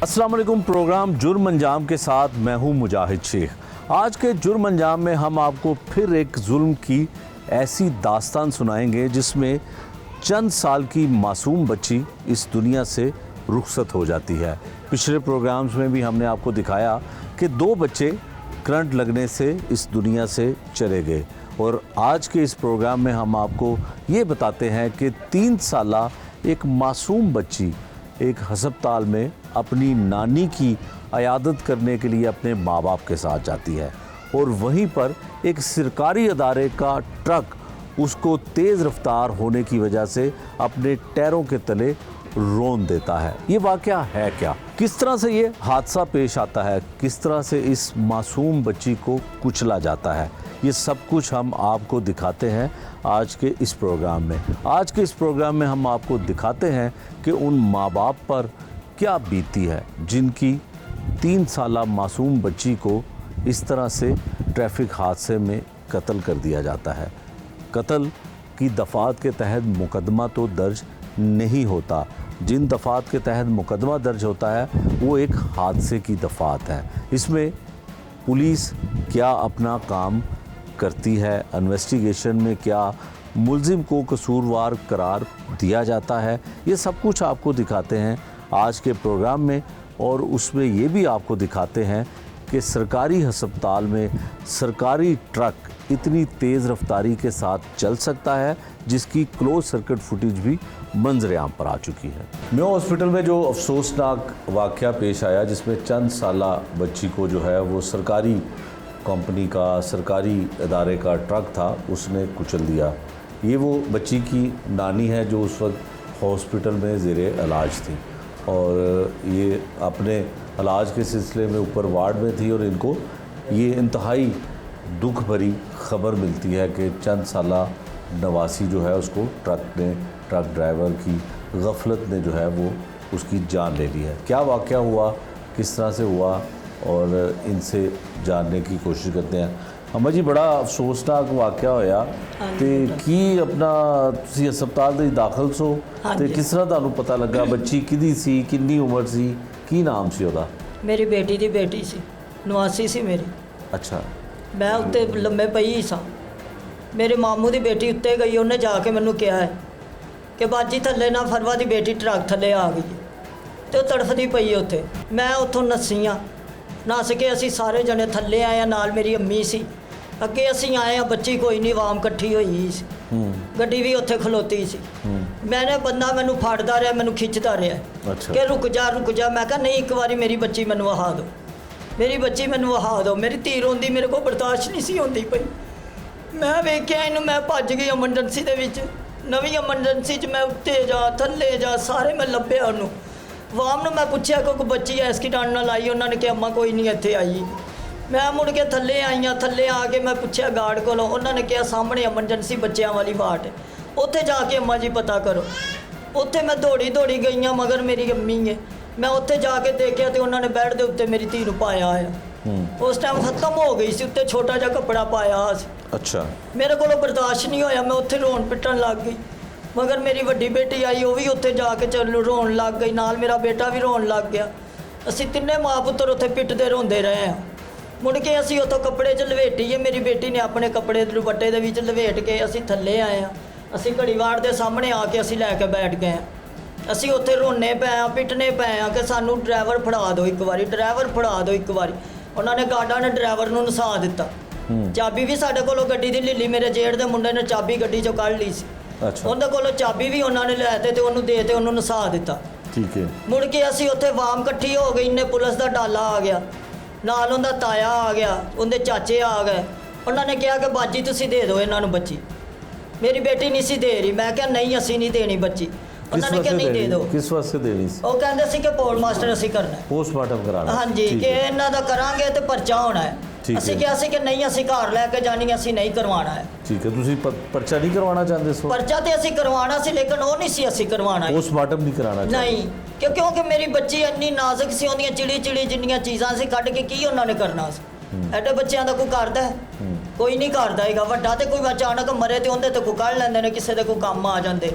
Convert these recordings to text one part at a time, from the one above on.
अस्सलाम वालेकुम। प्रोग्राम जुर्म अंजाम के साथ मैं हूं मुजाहिद शेख। आज के जुर्म अंजाम में हम आपको फिर एक जुल्म की ऐसी दास्तान सुनाएंगे जिसमें चंद साल की मासूम बच्ची इस दुनिया से रुखसत हो जाती है। पिछले प्रोग्राम्स में भी हमने आपको दिखाया कि 2 बच्चे करंट लगने से इस दुनिया से चले गए, और आज के इस प्रोग्राम में हम आपको ये बताते हैं कि 3 साला एक मासूम बच्ची एक हस्पताल में अपनी नानी की अयादत करने के लिए अपने माँ बाप के साथ जाती है, और वहीं पर एक सरकारी अदारे का ट्रक उसको तेज़ रफ्तार होने की वजह से अपने टायरों के तले रोन देता है। ये वाक़या है क्या, किस तरह से ये हादसा पेश आता है, किस तरह से इस मासूम बच्ची को कुचला जाता है, ये सब कुछ हम आपको दिखाते हैं आज के इस प्रोग्राम में। आज के इस प्रोग्राम में हम आपको दिखाते हैं कि उन माँ बाप पर क्या बीती है जिनकी 3 साला मासूम बच्ची को इस तरह से ट्रैफिक हादसे में कत्ल कर दिया जाता है। कत्ल की दफ़ात के तहत मुकदमा तो दर्ज नहीं होता, जिन दफ़ात के तहत मुकदमा दर्ज होता है वो एक हादसे की दफ़ात है। इसमें पुलिस क्या अपना काम करती है, इन्वेस्टिगेशन में क्या मुल्ज़िम को कसूरवार करार दिया जाता है, ये सब कुछ आपको दिखाते हैं आज के प्रोग्राम में। और उसमें ये भी आपको दिखाते हैं कि सरकारी हस्पताल में सरकारी ट्रक इतनी तेज़ रफ्तारी के साथ चल सकता है जिसकी क्लोज सर्किट फुटेज भी मंजर आम पर आ चुकी है। मेयो हॉस्पिटल में जो अफसोसनाक वाक़या पेश आया जिसमें चंद साला बच्ची को जो है वो सरकारी कंपनी का, सरकारी अदारे का ट्रक था, उसने कुचल दिया। ये वो बच्ची की नानी है जो उस वक्त हॉस्पिटल में ज़ेरे इलाज थी, और ये अपने इलाज के सिलसिले में ऊपर वार्ड में थी, और इनको ये इंतहाई दुख भरी ख़बर मिलती है कि चंद साला नवासी जो है उसको ट्रक ड्राइवर की गफलत ने जो है वो उसकी जान ले ली है। क्या वाक़या हुआ, किस तरह से हुआ, और इनसे जानने की कोशिश करते हैं। अम्मा जी, बड़ा अफसोसनाक वाक़या होया ते की अपना तुसी हस्पताल दे दाखल सो ते किस तरह तुहानू पता लगा बच्ची किदी सी, कितनी उम्र सी, की नाम सी ओदा? मेरी बेटी दी बेटी सी, नवासी सी मेरी। अच्छा। मैं उत्ते लम्मे पई ही सा, मेरे मामू दी बेटी उत्ते गई, उन्हें जाके मैनू कहा है कि बाजी थल्ले ना फरवा दी बेटी ट्रक थल्ले आ गई तो तड़फदी पई उत्थे। मैं उत्थों नस्सी हाँ, नस के असी सारे जने थल्ले आए, नाल मेरी अम्मी सी, अगे असी आए हैं, बच्ची कोई नहीं, आवाम कट्ठी हुई सी, गड्डी भी उत्थे खलोती सी। मैंने बंदा मैनू फड़दा रहा, मैनू खिंचदा रहा कि रुक जा। मैं कहा नहीं, एक बारी मेरी बच्ची मैनू वहा दो, मेरी बच्ची मैनू वहा दो। मेरी धी रोंदी मेरे को बर्दाश्त नहीं सी होंदी पई। मैं वेख्या इनू, मैं भज गई एमरजेंसी दे विच, नवीं एमरजेंसी च मैं उत्ते जा थल्ले जा सारे मैं लभ्या उन्होंने। वाम ने मैं पूछा कोई बच्ची ऐसकी डांड नाल आई, उन्होंने कहा अम्मा कोई नहीं इत्थे आई। मैं मुड़ के थल्ले आई हाँ, थल्ले आके मैं पूछा गार्ड को, उन्होंने कहा सामने एमरजेंसी बच्चों वाली वार्ड है, उत्थे जाके अम्मा जी पता करो। उत्थे मैं दौड़ी गई हाँ, मगर मेरी अम्मी है। मैं उत्थे जाके देखा तो उन्होंने बैड के उत्ते मेरी धी नूं पाया है। उस टाइम खत्म हो गई सी, उत्ते छोटा जा कपड़ा पाया सी। अच्छा। मेरे को बर्दाश्त नहीं होया, मैं उत्थे रोन पिटन लग गई। मगर मेरी वड्डी बेटी आई, वो भी उत्थे जाके चलो रोन लग गई, नाल मेरा बेटा भी रोन लग गया। असी तिन्ने माँ पुत्र उत्थे पिटते रोंदे रहे हैं। मुड़ के असी उत्थों कपड़े च लवेटी है, मेरी बेटी ने अपने कपड़े दुपट्टे दे विच लवेट के असी थल्ले आए हैं। असी घड़ीवाड़ के सामने आके असी लैके बैठ गए हैं। असी उत्थे रोने पे हाँ, पिटने पे हाँ कि सानू ड्राइवर फड़ा दो एक बारी, ड्राइवर फड़ा दो एक बारी। उन्होंने गार्डा ने ड्राइवर नूं नसा दिता। चाबी भी साडे कोलों गड्डी दी लीली, मेरे जेठ दे मुंडे ने चाबी गड्डी चों कढ़ ली सी। अच्छा। उन्होंने कोलों चाबी भी उन्होंने लैते तो उन्होंने दे ते उन्होंने नसा दिता। ठीक है। मुड़ के असी उत्थे वाम कट्ठी हो गई, इन्ने पुलिस का डाला आ गया, नाल उनका ताया आ गया, उनके चाचे आ गए। उन्होंने कहा कि बाजी तुसी दे दो इन्हों बच्ची। मेरी बेटी नहीं सी दे रही। मैं क्या नहीं, असी नहीं देनी बच्ची। उन्होंने क्या नहीं दे दो। किस वास्ते देनी? वो कहते सी कि पोल मास्टर असी करना है, पोस्टमार्टम कराना। हाँ जी, कि इन्हों का करांगे तो परचा होना है। असी क्या सी कि नहीं, असी घर लैके जानी, असी नहीं करवाना है। ठीक है। तुसी परचा नहीं करवाना चाहते सो? परचा तो असी करवाना सी, लेकिन वो नहीं सी असी करवाना, पोस्टमार्टम नहीं कराना नहीं। क्योंकि मेरी बच्ची इन्नी नाजुक सी, उन्दियां चिड़ी जिन्नियां चीज़ां सी कढ़ के की उन्होंने करना सी। एडे बच्चों का कोई करता है? कोई नहीं करता है। वड्डा तो कोई अचानक मरे तो उन्हें तो कोई कढ़ लैंदे ने, किसी दे कोई काम आ जाते।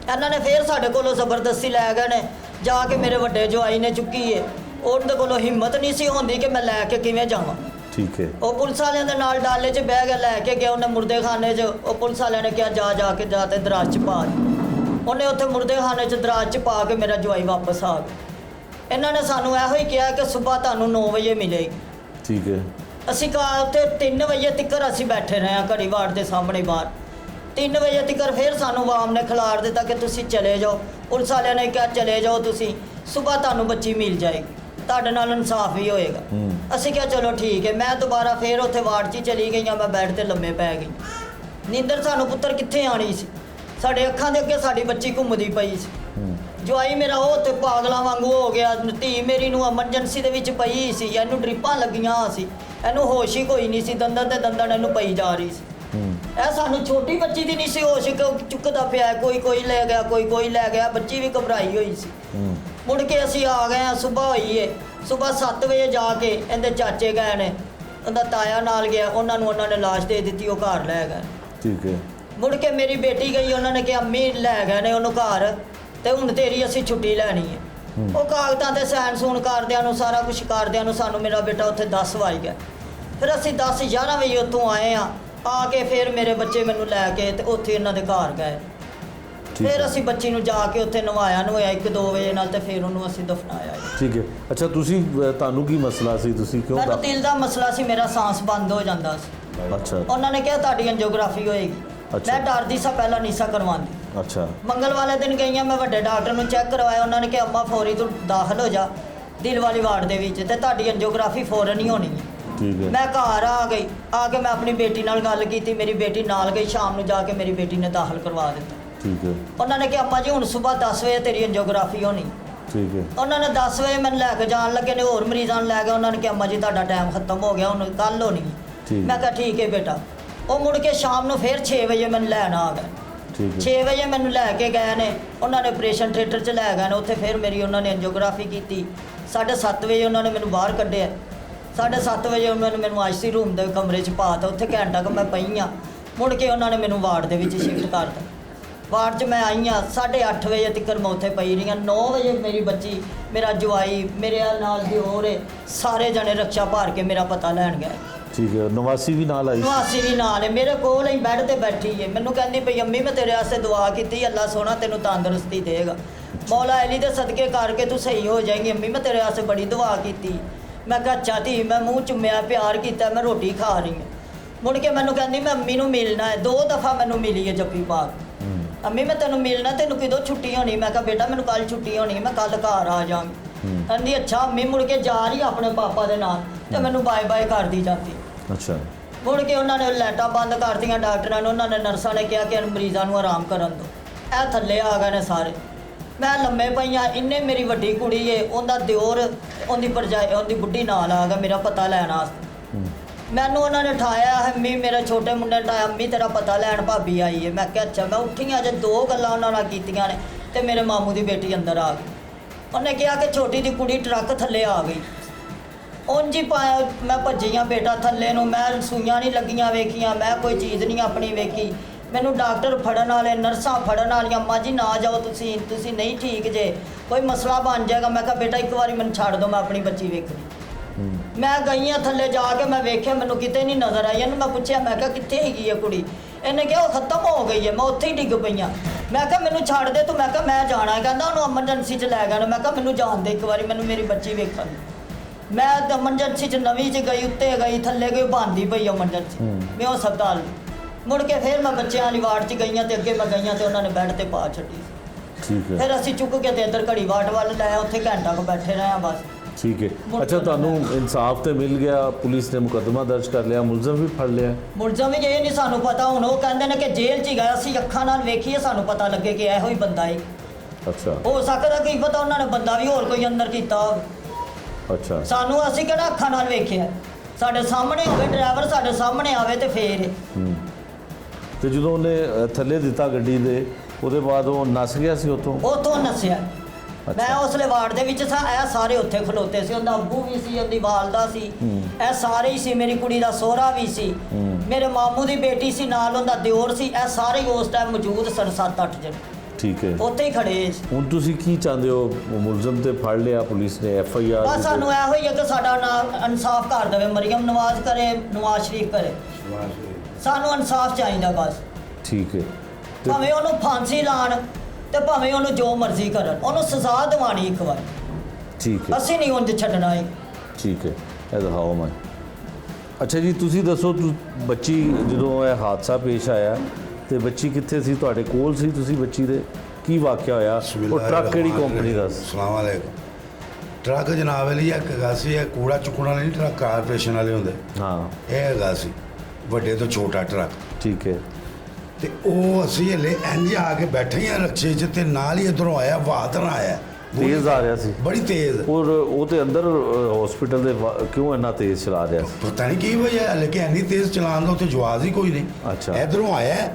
इन्होंने फिर साढ़े कोलों जबरदस्ती लै गए ने, ਜਾ ਕੇ ਮੇਰੇ ਵੱਡੇ ਜਵਾਈ ਨੇ ਚੁੱਕੀ ਏ। ਉਹਦੇ ਕੋਲੋਂ ਹਿੰਮਤ ਨਹੀਂ ਸੀ ਹੁੰਦੀ ਕਿ ਮੈਂ ਲੈ ਕੇ ਕਿਵੇਂ ਜਾਵਾਂ। ਠੀਕ ਹੈ। ਉਹ ਪੁਲਿਸ ਵਾਲਿਆਂ ਦੇ ਨਾਲ ਡਾਲੇ 'ਚ ਬਹਿ ਕੇ ਲੈ ਕੇ ਗਿਆ। ਉਹਨੇ ਮੁਰਦੇਖਾਨੇ 'ਚ, ਉਹ ਪੁਲਿਸ ਵਾਲਿਆਂ ਨੇ ਕਿਹਾ ਜਾ ਕੇ ਤੇ ਦਰਾਜ 'ਚ ਪਾ ਦੇ। ਉਹਨੇ ਉੱਥੇ ਮੁਰਦੇਖਾਨੇ 'ਚ ਦਰਾਜ 'ਚ ਪਾ ਕੇ ਮੇਰਾ ਜਵਾਈ ਵਾਪਸ ਆ ਗਿਆ। ਇਹਨਾਂ ਨੇ ਸਾਨੂੰ ਇਹੋ ਹੀ ਕਿਹਾ ਕਿ ਸਵੇਰ ਤੁਹਾਨੂੰ 9 ਵਜੇ ਮਿਲੇਗੀ। ਠੀਕ ਹੈ। ਅਸੀਂ ਉੱਥੇ 3 ਵਜੇ ਤੱਕ ਅਸੀਂ ਬੈਠੇ ਰਹੇ ਹਾਂ ਘੜੀ ਵਾਰਡ ਦੇ ਸਾਹਮਣੇ ਬਾਹਰ। 3 ਵਜੇ ਤੱਕ ਫਿਰ ਸਾਨੂੰ ਆਵਾਮ ਨੇ ਖਿਲਾਰ ਦਿੱਤਾ ਕਿ ਤੁਸੀਂ ਚਲੇ ਜਾਓ। ਪੁਲਿਸ ਵਾਲਿਆਂ ਨੇ ਕਿਹਾ ਚਲੇ ਜਾਓ ਤੁਸੀਂ, ਸਵੇਰ ਤੁਹਾਨੂੰ ਬੱਚੀ ਮਿਲ ਜਾਏਗੀ, ਤੁਹਾਡੇ ਨਾਲ ਇਨਸਾਫ ਵੀ ਹੋਏਗਾ। ਅਸੀਂ ਕਿਹਾ ਚਲੋ ਠੀਕ ਹੈ। ਮੈਂ ਦੁਬਾਰਾ ਫਿਰ ਉੱਥੇ ਵਾਰਡ 'ਚ ਚਲੀ ਗਈ ਹਾਂ। ਮੈਂ ਬੈੱਡ ਤੇ ਲੰਮੇ ਪੈ ਗਈ। ਨੀਂਦਰ ਸਾਨੂੰ ਪੁੱਤਰ ਕਿੱਥੇ ਆਣੀ ਸੀ। ਸਾਡੇ ਅੱਖਾਂ ਦੇ ਅੱਗੇ ਸਾਡੀ ਬੱਚੀ ਘੁੰਮਦੀ ਪਈ ਸੀ। ਜਵਾਈ ਮੇਰਾ ਉਹ ਤੇ ਪਾਗਲਾਂ ਵਾਂਗੂ ਹੋ ਗਿਆ। ਧੀ ਮੇਰੀ ਨੂੰ ਐਮਰਜੈਂਸੀ ਦੇ ਵਿੱਚ ਪਈ ਸੀ। ਇਹਨੂੰ ਡ੍ਰਿਪਾਂ ਲੱਗੀਆਂ ਸੀ। ਇਹਨੂੰ ਹੋਸ਼ ਹੀ ਕੋਈ ਨਹੀਂ ਸੀ। ਦੰਦਨ ਤੇ ਦੰਦਨ ਇਹਨੂੰ ਪਈ ਜਾ ਰਹੀ ਸੀ। ਇਹ ਸਾਨੂੰ ਛੋਟੀ ਬੱਚੀ ਦੀ ਨਹੀਂ ਸੀ ਹੋਸ਼, ਚੁੱਕਦਾ ਪਿਆ, ਕੋਈ ਲੈ ਗਿਆ, ਕੋਈ ਲੈ ਗਿਆ। ਬੱਚੀ ਵੀ ਘਬਰਾਈ ਹੋਈ ਸੀ। ਮੁੜ ਕੇ ਅਸੀਂ ਆ ਗਏ ਹਾਂ। ਸਵੇਰ ਹੋਈ ਏ। ਸਵੇਰ 7 ਵਜੇ ਜਾ ਕੇ ਇਹਦੇ ਚਾਚੇ ਗਏ ਨੇ, ਉਹਦਾ ਤਾਇਆ ਨਾਲ ਗਿਆ। ਉਹਨਾਂ ਨੇ ਲਾਸ਼ ਦੇ ਦਿੱਤੀ। ਉਹ ਘਰ ਲੈ ਗਏ। ਠੀਕ ਹੈ। ਮੁੜ ਕੇ ਮੇਰੀ ਬੇਟੀ ਗਈ। ਉਹਨਾਂ ਨੇ ਕਿਹਾ ਅੰਮੀ ਲੈ ਗਏ ਨੇ ਉਹਨੂੰ ਘਰ, ਤੇ ਹੁਣ ਤੇਰੀ ਅਸੀਂ ਛੁੱਟੀ ਲੈਣੀ ਹੈ। ਉਹ ਕਾਗਜ਼ਾਂ ਤੇ ਸਾਈਨ ਸੂਨ ਕਰਦਿਆਂ ਨੂੰ, ਸਾਰਾ ਕੁਝ ਕਰਦਿਆਂ ਨੂੰ ਸਾਨੂੰ ਮੇਰਾ ਬੇਟਾ ਉੱਥੇ 10 ਵਜ ਗਿਆ। ਫਿਰ ਅਸੀਂ 10-11 ਵਜੇ ਉੱਥੋਂ ਆਏ ਆ ਕੇ ਫਿਰ ਮੇਰੇ ਬੱਚੇ ਮੈਨੂੰ ਲੈ ਕੇ ਤੇ ਉੱਥੇ ਇਹਨਾਂ ਦੇ ਘਰ ਗਏ। ਫਿਰ ਅਸੀਂ ਬੱਚੀ ਨੂੰ ਜਾ ਕੇ ਉੱਥੇ ਨਵਾਇਆ 1-2 ਵਜੇ ਨਾਲ, ਤੇ ਫਿਰ ਉਹਨੂੰ ਅਸੀਂ ਦਫਨਾਇਆ। ਠੀਕ ਹੈ। ਅੱਛਾ, ਤੁਸੀਂ ਤੁਹਾਨੂੰ ਕੀ ਮਸਲਾ ਸੀ? ਤੁਸੀਂ ਕਿਉਂ? ਮੈਨੂੰ ਦਿਲ ਦਾ ਮਸਲਾ ਸੀ। ਮੇਰਾ ਸਾਂਸ ਬੰਦ ਹੋ ਜਾਂਦਾ ਸੀ। ਅੱਛਾ। ਉਹਨਾਂ ਨੇ ਕਿਹਾ ਤੁਹਾਡੀ ਐਂਜੀਓਗ੍ਰਾਫੀ ਹੋਏਗੀ। ਮੈਂ ਡਰਦੀ ਸਾਂ, ਪਹਿਲਾਂ ਨਹੀਂ ਸਾਂ ਕਰਵਾਉਂਦੀ। ਅੱਛਾ। ਮੰਗਲ ਵਾਲੇ ਦਿਨ ਗਈਆਂ, ਮੈਂ ਵੱਡੇ ਡਾਕਟਰ ਨੂੰ ਚੈੱਕ ਕਰਵਾਇਆ। ਉਹਨਾਂ ਨੇ ਕਿਹਾ ਅੰਮਾ ਫੌਰੀ ਤੂੰ ਦਾਖਲ ਹੋ ਜਾ ਦਿਲ ਵਾਲੀ ਵਾਰਡ ਦੇ ਵਿੱਚ, ਤੇ ਤੁਹਾਡੀ ਐਂਜੀਓਗ੍ਰਾਫੀ ਫੌਰਨ ਹੀ ਹੋਣੀ ਹੈ। ਠੀਕ ਹੈ। ਮੈਂ ਘਰ ਆ ਗਈ। ਮੈਂ ਆਪਣੀ ਬੇਟੀ ਨਾਲ ਗੱਲ ਕੀਤੀ। ਮੇਰੀ ਬੇਟੀ ਨਾਲ ਗਈ। ਸ਼ਾਮ ਨੂੰ ਜਾ ਕੇ ਮੇਰੀ ਬੇਟੀ ਨੇ ਦਾਖਲ ਕਰਵਾ ਦਿੱਤਾ। ਠੀਕ ਹੈ। ਉਹਨਾਂ ਨੇ ਕਿਹਾ ਅੰਮਾ ਜੀ ਹੁਣ ਸਵੇਰ 10 ਵਜੇ ਤੇਰੀ ਐਂਜੀਓਗ੍ਰਾਫੀ ਹੋਣੀ। ਠੀਕ ਹੈ। ਉਹਨਾਂ ਨੇ 10 ਵਜੇ ਮੈਨੂੰ ਲੈ ਕੇ ਜਾਣ ਲੱਗੇ ਨੇ, ਹੋਰ ਮਰੀਜ਼ਾਂ ਨੂੰ ਲੈ ਕੇ। ਉਹਨਾਂ ਨੇ ਕਿਹਾ ਅੰਮਾ ਜੀ ਤੁਹਾਡਾ ਟਾਈਮ ਖਤਮ ਹੋ ਗਿਆ, ਹੁਣ ਕੱਲ੍ਹ ਹੋਣੀ। ਮੈਂ ਕਿਹਾ ਠੀਕ ਹੈ ਬੇਟਾ। ਉਹ ਮੁੜ ਕੇ ਸ਼ਾਮ ਨੂੰ ਫਿਰ 6 ਵਜੇ ਮੈਨੂੰ ਲੈਣ ਆ ਗਏ। ਠੀਕ ਹੈ। 6 ਵਜੇ ਮੈਨੂੰ ਲੈ ਕੇ ਗਏ ਨੇ। ਉਹਨਾਂ ਨੇ ਆਪਰੇਸ਼ਨ ਥੀਏਟਰ 'ਚ ਲੈ ਗਏ ਨੇ। ਉੱਥੇ ਫਿਰ ਮੇਰੀ ਉਹਨਾਂ ਨੇ ਐਂਜੀਓਗ੍ਰਾਫੀ ਕੀਤੀ। 7:30 ਵਜੇ ਉਹਨਾਂ ਨੇ ਮੈਨੂੰ ਬਾਹਰ ਕੱਢਿਆ। 7:30 ਵਜੇ ਉਹਨਾਂ ਨੇ ਮੈਨੂੰ ਆਈਸੀ ਰੂਮ ਦੇ ਕਮਰੇ 'ਚ ਪਾਤਾ। ਉੱਥੇ ਘੰਟਾ ਕੁ ਮੈਂ ਪਈ ਹਾਂ। ਮੁੜ ਕੇ ਉਹਨਾਂ ਨੇ ਮੈਨੂੰ ਵਾਰਡ ਦੇ ਵਿੱਚ ਸ਼ਿਫਟ ਕਰਤਾ। ਵਾਰਡ 'ਚ ਮੈਂ ਆਈ ਹਾਂ 8:30 ਵਜੇ ਤੱਕ ਮੈਂ ਉੱਥੇ ਪਈ ਰਹੀ ਹਾਂ। 9 ਵਜੇ ਮੇਰੀ ਬੱਚੀ, ਮੇਰਾ ਜਵਾਈ, ਮੇਰੇ ਨਾਲ ਦਿਓਰ, ਸਾਰੇ ਜਣੇ ਰਕਸ਼ਾ ਭਰ ਕੇ ਮੇਰਾ ਪਤਾ ਲੈਣ ਗਏ। ਠੀਕ ਹੈ। ਨਵਾਸੀ ਵੀ ਨਾਲ ਆਈ? ਨਵਾਸੀ ਵੀ ਨਾਲ ਹੈ, ਮੇਰੇ ਕੋਲ ਹੀ ਬੈੱਡ ਤੇ ਬੈਠੀ ਹੈ। ਮੈਨੂੰ ਕਹਿੰਦੀ ਪਈ ਅੰਮੀ ਮੈਂ ਤੇਰੇ ਵਾਸਤੇ ਦੁਆ ਕੀਤੀ, ਅੱਲਾ ਸੋਹਣਾ ਤੈਨੂੰ ਤੰਦਰੁਸਤੀ ਦੇਗਾ, ਮੌਲਾ ਅਲੀ ਦੇ ਸਦਕੇ ਕਰਕੇ ਤੂੰ ਸਹੀ ਹੋ ਜਾਏਂਗੀ। ਅੰਮੀ ਮੈਂ ਤੇਰੇ ਵਾਸਤੇ ਬੜੀ ਦੁਆ ਕੀਤੀ। ਮੈਂ ਕਿਹਾ ਅੱਛਾ ਧੀ। ਮੈਂ ਮੂੰਹ ਚੁੰਮਿਆ, ਪਿਆਰ ਕੀਤਾ, ਮੈਂ ਰੋਟੀ ਖਾ ਰਹੀ ਹਾਂ। ਮੁੜ ਕੇ ਮੈਨੂੰ ਕਹਿੰਦੀ ਮੈਂ ਅੰਮੀ ਨੂੰ ਮਿਲਣਾ ਹੈ। 2 ਦਫਾ ਮੈਨੂੰ ਮਿਲੀ ਹੈ ਜੱਫੀ ਪਾ ਕੇ। ਅੰਮੀ ਮੈਂ ਤੈਨੂੰ ਮਿਲਣਾ, ਤੈਨੂੰ ਕਿਦੋਂ ਛੁੱਟੀ ਹੋਣੀ? ਮੈਂ ਕਿਹਾ ਬੇਟਾ ਮੈਨੂੰ ਕੱਲ੍ਹ ਛੁੱਟੀ ਹੋਣੀ ਹੈ, ਮੈਂ ਕੱਲ੍ਹ ਘਰ ਆ ਜਾਵਾਂਗੀ। ਕਹਿੰਦੀ ਅੱਛਾ। ਅੰਮੀ ਮੁੜ ਕੇ ਜਾ ਰਹੀ ਆਪਣੇ ਪਾਪਾ ਦੇ ਨਾਲ, ਤੇ ਮੈਨੂੰ ਬਾਏ ਬਾਏ ਕਰਦੀ ਜਾਂਦੀ। ਅੱਛਾ। ਮੁੜ ਕੇ ਉਹਨਾਂ ਨੇ ਲਾਈਟਾਂ ਬੰਦ ਕਰਤੀਆਂ ਡਾਕਟਰਾਂ ਨੇ। ਉਹਨਾਂ ਨੇ ਨਰਸਾਂ ਨੇ ਕਿਹਾ ਕਿ ਮਰੀਜ਼ਾਂ ਨੂੰ ਆਰਾਮ ਕਰਨ ਦਿਓ। ਇਹ ਥੱਲੇ ਆ ਗਏ ਨੇ ਸਾਰੇ। ਮੈਂ ਲੰਮੇ ਪਈਆਂ। ਇੰਨੇ ਮੇਰੀ ਵੱਡੀ ਕੁੜੀ ਏ, ਉਹਦਾ ਦਿਓਰ, ਉਹਦੀ ਭਰਜਾਈ, ਉਹਦੀ ਬੁੱਢੀ ਨਾਲ ਆ ਗਿਆ ਮੇਰਾ ਪਤਾ ਲੈਣ ਵਾਸਤੇ। ਮੈਨੂੰ ਉਹਨਾਂ ਨੇ ਉਠਾਇਆ। ਅੰਮੀ ਮੇਰੇ ਛੋਟੇ ਮੁੰਡੇ ਨੇ ਉਠਾਇਆ। ਅੰਮੀ ਤੇਰਾ ਪਤਾ ਲੈਣ ਭਾਬੀ ਆਈ ਹੈ। ਮੈਂ ਕਿਹਾ ਅੱਛਾ। ਮੈਂ ਉੱਠੀ ਅਜੇ 2 ਗੱਲਾਂ ਉਹਨਾਂ ਨਾਲ ਕੀਤੀਆਂ ਨੇ, ਤੇ ਮੇਰੇ ਮਾਮੂ ਦੀ ਬੇਟੀ ਅੰਦਰ ਆ ਗਈ। ਉਹਨੇ ਕਿਹਾ ਕਿ ਛੋਟੀ ਦੀ ਕੁੜੀ ਟਰੱਕ ਥੱਲੇ ਆ ਗਈ। ਉਂਝ ਹੀ ਪਾਇਆ। ਮੈਂ ਭੱਜੀਆਂ ਬੇਟਾ ਥੱਲੇ ਨੂੰ। ਮੈਂ ਸੂਈਆਂ ਨਹੀਂ ਲੱਗੀਆਂ ਵੇਖੀਆਂ, ਮੈਂ ਕੋਈ ਚੀਜ਼ ਨਹੀਂ ਆਪਣੀ ਵੇਖੀ। ਮੈਨੂੰ ਡਾਕਟਰ ਫੜਨ ਵਾਲੇ, ਨਰਸਾਂ ਫੜਨ ਵਾਲੀਆਂ, ਅੰਮਾ ਜੀ ਨਾ ਜਾਓ ਤੁਸੀਂ ਨਹੀਂ ਠੀਕ ਜੇ, ਕੋਈ ਮਸਲਾ ਬਣ ਜਾਏਗਾ। ਮੈਂ ਕਿਹਾ ਬੇਟਾ ਇੱਕ ਵਾਰੀ ਮੈਨੂੰ ਛੱਡ ਦਿਓ, ਮੈਂ ਆਪਣੀ ਬੱਚੀ ਵੇਖਣੀ। ਮੈਂ ਗਈ ਹਾਂ ਥੱਲੇ ਜਾ ਕੇ। ਮੈਂ ਵੇਖਿਆ ਮੈਨੂੰ ਕਿਤੇ ਨਹੀਂ ਨਜ਼ਰ ਆਈ। ਇਹਨੂੰ ਮੈਂ ਪੁੱਛਿਆ, ਮੈਂ ਕਿਹਾ ਕਿੱਥੇ ਹੈਗੀ ਹੈ ਕੁੜੀ? ਇਹਨੇ ਕਿਹਾ ਉਹ ਖਤਮ ਹੋ ਗਈ ਹੈ। ਮੈਂ ਉੱਥੇ ਹੀ ਡਿੱਗ ਪਈਆਂ। ਮੈਂ ਕਿਹਾ ਮੈਨੂੰ ਛੱਡ ਦੇ ਤੂੰ। ਮੈਂ ਕਿਹਾ ਮੈਂ ਜਾਣਾ। ਕਹਿੰਦਾ ਉਹਨੂੰ ਐਮਰਜੈਂਸੀ 'ਚ ਲੈ ਗਏ। ਮੈਂ ਕਿਹਾ ਮੈਨੂੰ ਜਾਣ ਦੇ ਇੱਕ ਵਾਰੀ, ਮੈਨੂੰ ਮੇਰੀ ਬੱਚੀ ਵੇਖਣ। ਮੈਂ ਐਮਰਜੈਂਸੀ 'ਚ ਨਵੀਂ 'ਚ ਗਈ, ਉੱਤੇ ਗਈ, ਥੱਲੇ ਗਈ, ਬੰਦੀ ਪਈ ਐਮਰਜੈਂਸੀ। ਮੈਂ ਉਹ ਹਸਪਤਾਲ ਮੁੜ ਕੇ ਫਿਰ ਮੈਂ ਬੱਚਿਆਂ ਵਾਲੀ ਵਾਰਡ 'ਚ ਗਈਆਂ, ਤੇ ਅੱਗੇ ਮੈਂ ਗਈਆਂ ਤੇ ਉਹਨਾਂ ਨੇ ਬੈੱਡ ਤੇ ਪਾ ਛੱਡੀ। ਠੀਕ ਹੈ। ਫਿਰ ਅਸੀਂ ਚੁੱਕ ਕੇ ਤੇ ਇੱਧਰ ਘੜੀ ਵਾਰਡ ਵੱਲ ਲਾਇਆ। ਉੱਥੇ ਘੰਟਾ ਕੁ ਬੈਠੇ ਰਹੇ ਹਾਂ ਬਸ। ਠੀਕ ਹੈ। ਅੱਛਾ, ਤੁਹਾਨੂੰ ਇਨਸਾਫ ਤੇ ਮਿਲ ਗਿਆ? ਪੁਲਿਸ ਨੇ ਮੁਕੱਦਮਾ ਦਰਜ ਕਰ ਲਿਆ, ਮੁਲਜ਼ਮ ਵੀ ਫੜ ਲਿਆ? ਮੁਲਜ਼ਮ ਵੀ ਇਹ ਨਹੀਂ ਸਾਨੂੰ ਪਤਾ। ਹੁਣ ਉਹ ਕਹਿੰਦੇ ਨੇ ਕਿ ਜੇਲ੍ਹ 'ਚ ਹੀ ਗਿਆ। ਅਸੀਂ ਅੱਖਾਂ ਨਾਲ ਵੇਖੀਏ, ਸਾਨੂੰ ਪਤਾ ਲੱਗੇ ਕਿ ਇਹੋ ਹੀ ਬੰਦਾ ਹੈ। ਅੱਛਾ। ਹੋ ਸਕਦਾ ਕੀ ਪਤਾ ਉਹਨਾਂ ਨੇ ਬੰਦਾ ਵੀ ਹੋਰ ਕੋਈ ਅੰਦਰ ਕੀਤਾ ਹੋਵੇ। ਅੱਛਾ। ਸਾਨੂੰ ਅਸੀਂ ਕਿਹੜਾ ਅੱਖਾਂ ਨਾਲ ਵੇਖਿਆ? ਸਾਡੇ ਸਾਹਮਣੇ ਹੋਵੇ, ਡਰਾਈਵਰ ਸਾਡੇ ਸਾਹਮਣੇ ਆਵੇ ਤੇ ਫੇਰ। ਤੇ ਜਦੋਂ ਉਹਨੇ ਥੱਲੇ ਦਿੱਤਾ ਗੱਡੀ ਦੇ, ਉਹਦੇ ਬਾਅਦ ਉਹ ਨੱਸ ਗਿਆ ਸੀ ਉੱਥੋਂ ਨੱਸਿਆ। ਮੈਂ ਉਸਲੇ ਵਾਰਡ ਦੇ ਵਿੱਚ ਸਾਂ। ਇਹ ਸਾਰੇ ਉੱਥੇ ਖਲੋਤੇ ਸੀ। ਉਹਦਾ ਅੱਬੂ ਵੀ ਸੀ, ਉਹਦੀ ਵਾਲਦਾ ਸੀ, ਇਹ ਸਾਰੇ ਹੀ ਸੀ। ਮੇਰੀ ਕੁੜੀ ਦਾ ਸਹੁਰਾ ਵੀ ਸੀ, ਮੇਰੇ ਮਾਮੂ ਦੀ ਬੇਟੀ ਸੀ ਨਾਲ, ਉਹਦਾ ਦਿਓਰ ਸੀ। ਇਹ ਸਾਰੇ ਉਸ ਟਾਈਮ ਮੌਜੂਦ ਸਨ, 7-8 ਜਣੇ। ठीक है। ਉੱਥੇ ਹੀ ਖੜੇ ਸੀ। ਹੁਣ ਤੁਸੀਂ ਕੀ ਚਾਹੁੰਦੇ ਹੋ? ਮੁਲਜ਼ਮ ਤੇ ਫੜ ਲਿਆ ਪੁਲਿਸ ਨੇ, FIR ਬਸ ਸਾਨੂੰ ਇਹੋ ਹੀ ਹੈ ਕਿ ਸਾਡਾ ਇਨਸਾਫ ਕਰ ਦੇਵੇ, ਮਰੀਮ ਨਵਾਜ਼ ਕਰੇ, ਨਵਾਜ਼ ਸ਼ਰੀਫ ਕਰੇ, ਸਾਨੂੰ ਇਨਸਾਫ ਚਾਹੀਦਾ ਬਸ। ਠੀਕ ਹੈ। ਭਾਵੇਂ ਉਹਨੂੰ ਫਾਂਸੀ ਲਾਣ ਤੇ ਭਾਵੇਂ ਉਹਨੂੰ ਜੋ ਮਰਜ਼ੀ ਕਰਨ, ਉਹਨੂੰ ਸਜ਼ਾ ਦਿਵਾਣੀ ਇੱਕ ਵਾਰ। ਠੀਕ ਹੈ, ਅਸੀਂ ਨਹੀਂ ਉਂਝ ਛੱਡਣਾ ਹੈ। ਠੀਕ ਹੈ, ਇਹ ਦਿਖਾਓ ਮੈਂ। ਅੱਛਾ ਜੀ, ਤੁਸੀਂ ਦੱਸੋ, ਬੱਚੀ ਜਦੋਂ ਇਹ ਹਾਦਸਾ ਪੇਸ਼ ਆਇਆ ਤੇ ਬੱਚੀ ਕਿੱਥੇ ਸੀ? ਤੁਹਾਡੇ ਕੋਲ ਸੀ ਤੁਸੀਂ ਬੱਚੀ ਦੇ? ਕੀ ਵਾਕਿਆ ਹੋਇਆ? ਉਹ ਟਰੱਕ ਕਿਹੜੀ ਕੰਪਨੀ ਦਾ? ਸਲਾਮ ਅਲੈਕੁਮ। ਟਰੱਕ ਜਨਾਬ ਲਈ ਇੱਕ ਹੈਗਾ ਸੀ, ਇਹ ਕੂੜਾ ਚੁੱਕਣ ਵਾਲੇ ਨਹੀਂ ਟਰੱਕ, ਕਾਰਪੋਰੇਸ਼ਨ ਵਾਲੇ ਹੁੰਦੇ, ਹਾਂ, ਇਹ ਹੈਗਾ ਸੀ ਵੱਡੇ ਤੋਂ ਛੋਟਾ ਟਰੱਕ। ਠੀਕ ਹੈ। ਤੇ ਉਹ ਅਸੀਂ ਹਲੇ ਇੰਝ ਆ ਕੇ ਬੈਠੇ ਹਾਂ ਰਕਸ਼ੇ 'ਚ ਤੇ ਨਾਲ ਹੀ ਇੱਧਰੋਂ ਆਇਆ, ਵਾਦਨ ਆਇਆ, ਤੇਜ਼ ਆ ਰਿਹਾ ਸੀ ਬੜੀ ਤੇਜ਼। ਔਰ ਉਹ ਤੇ ਅੰਦਰ ਹਸਪੀਟਲ ਦੇ ਕਿਉਂ ਇੰਨਾ ਤੇਜ਼ ਚਲਾ ਰਿਹਾ ਸੀ? ਪਤਾ ਨਹੀਂ ਕੀ ਵਜ੍ਹਾ ਹੈ, ਲੇਕਿਨ ਇੰਨੀ ਤੇਜ਼ ਚਲਾਉਣ ਦਾ ਉੱਥੇ ਜਵਾਜ਼ ਹੀ ਕੋਈ ਨਹੀਂ। ਅੱਛਾ। ਇੱਧਰੋਂ ਆਇਆ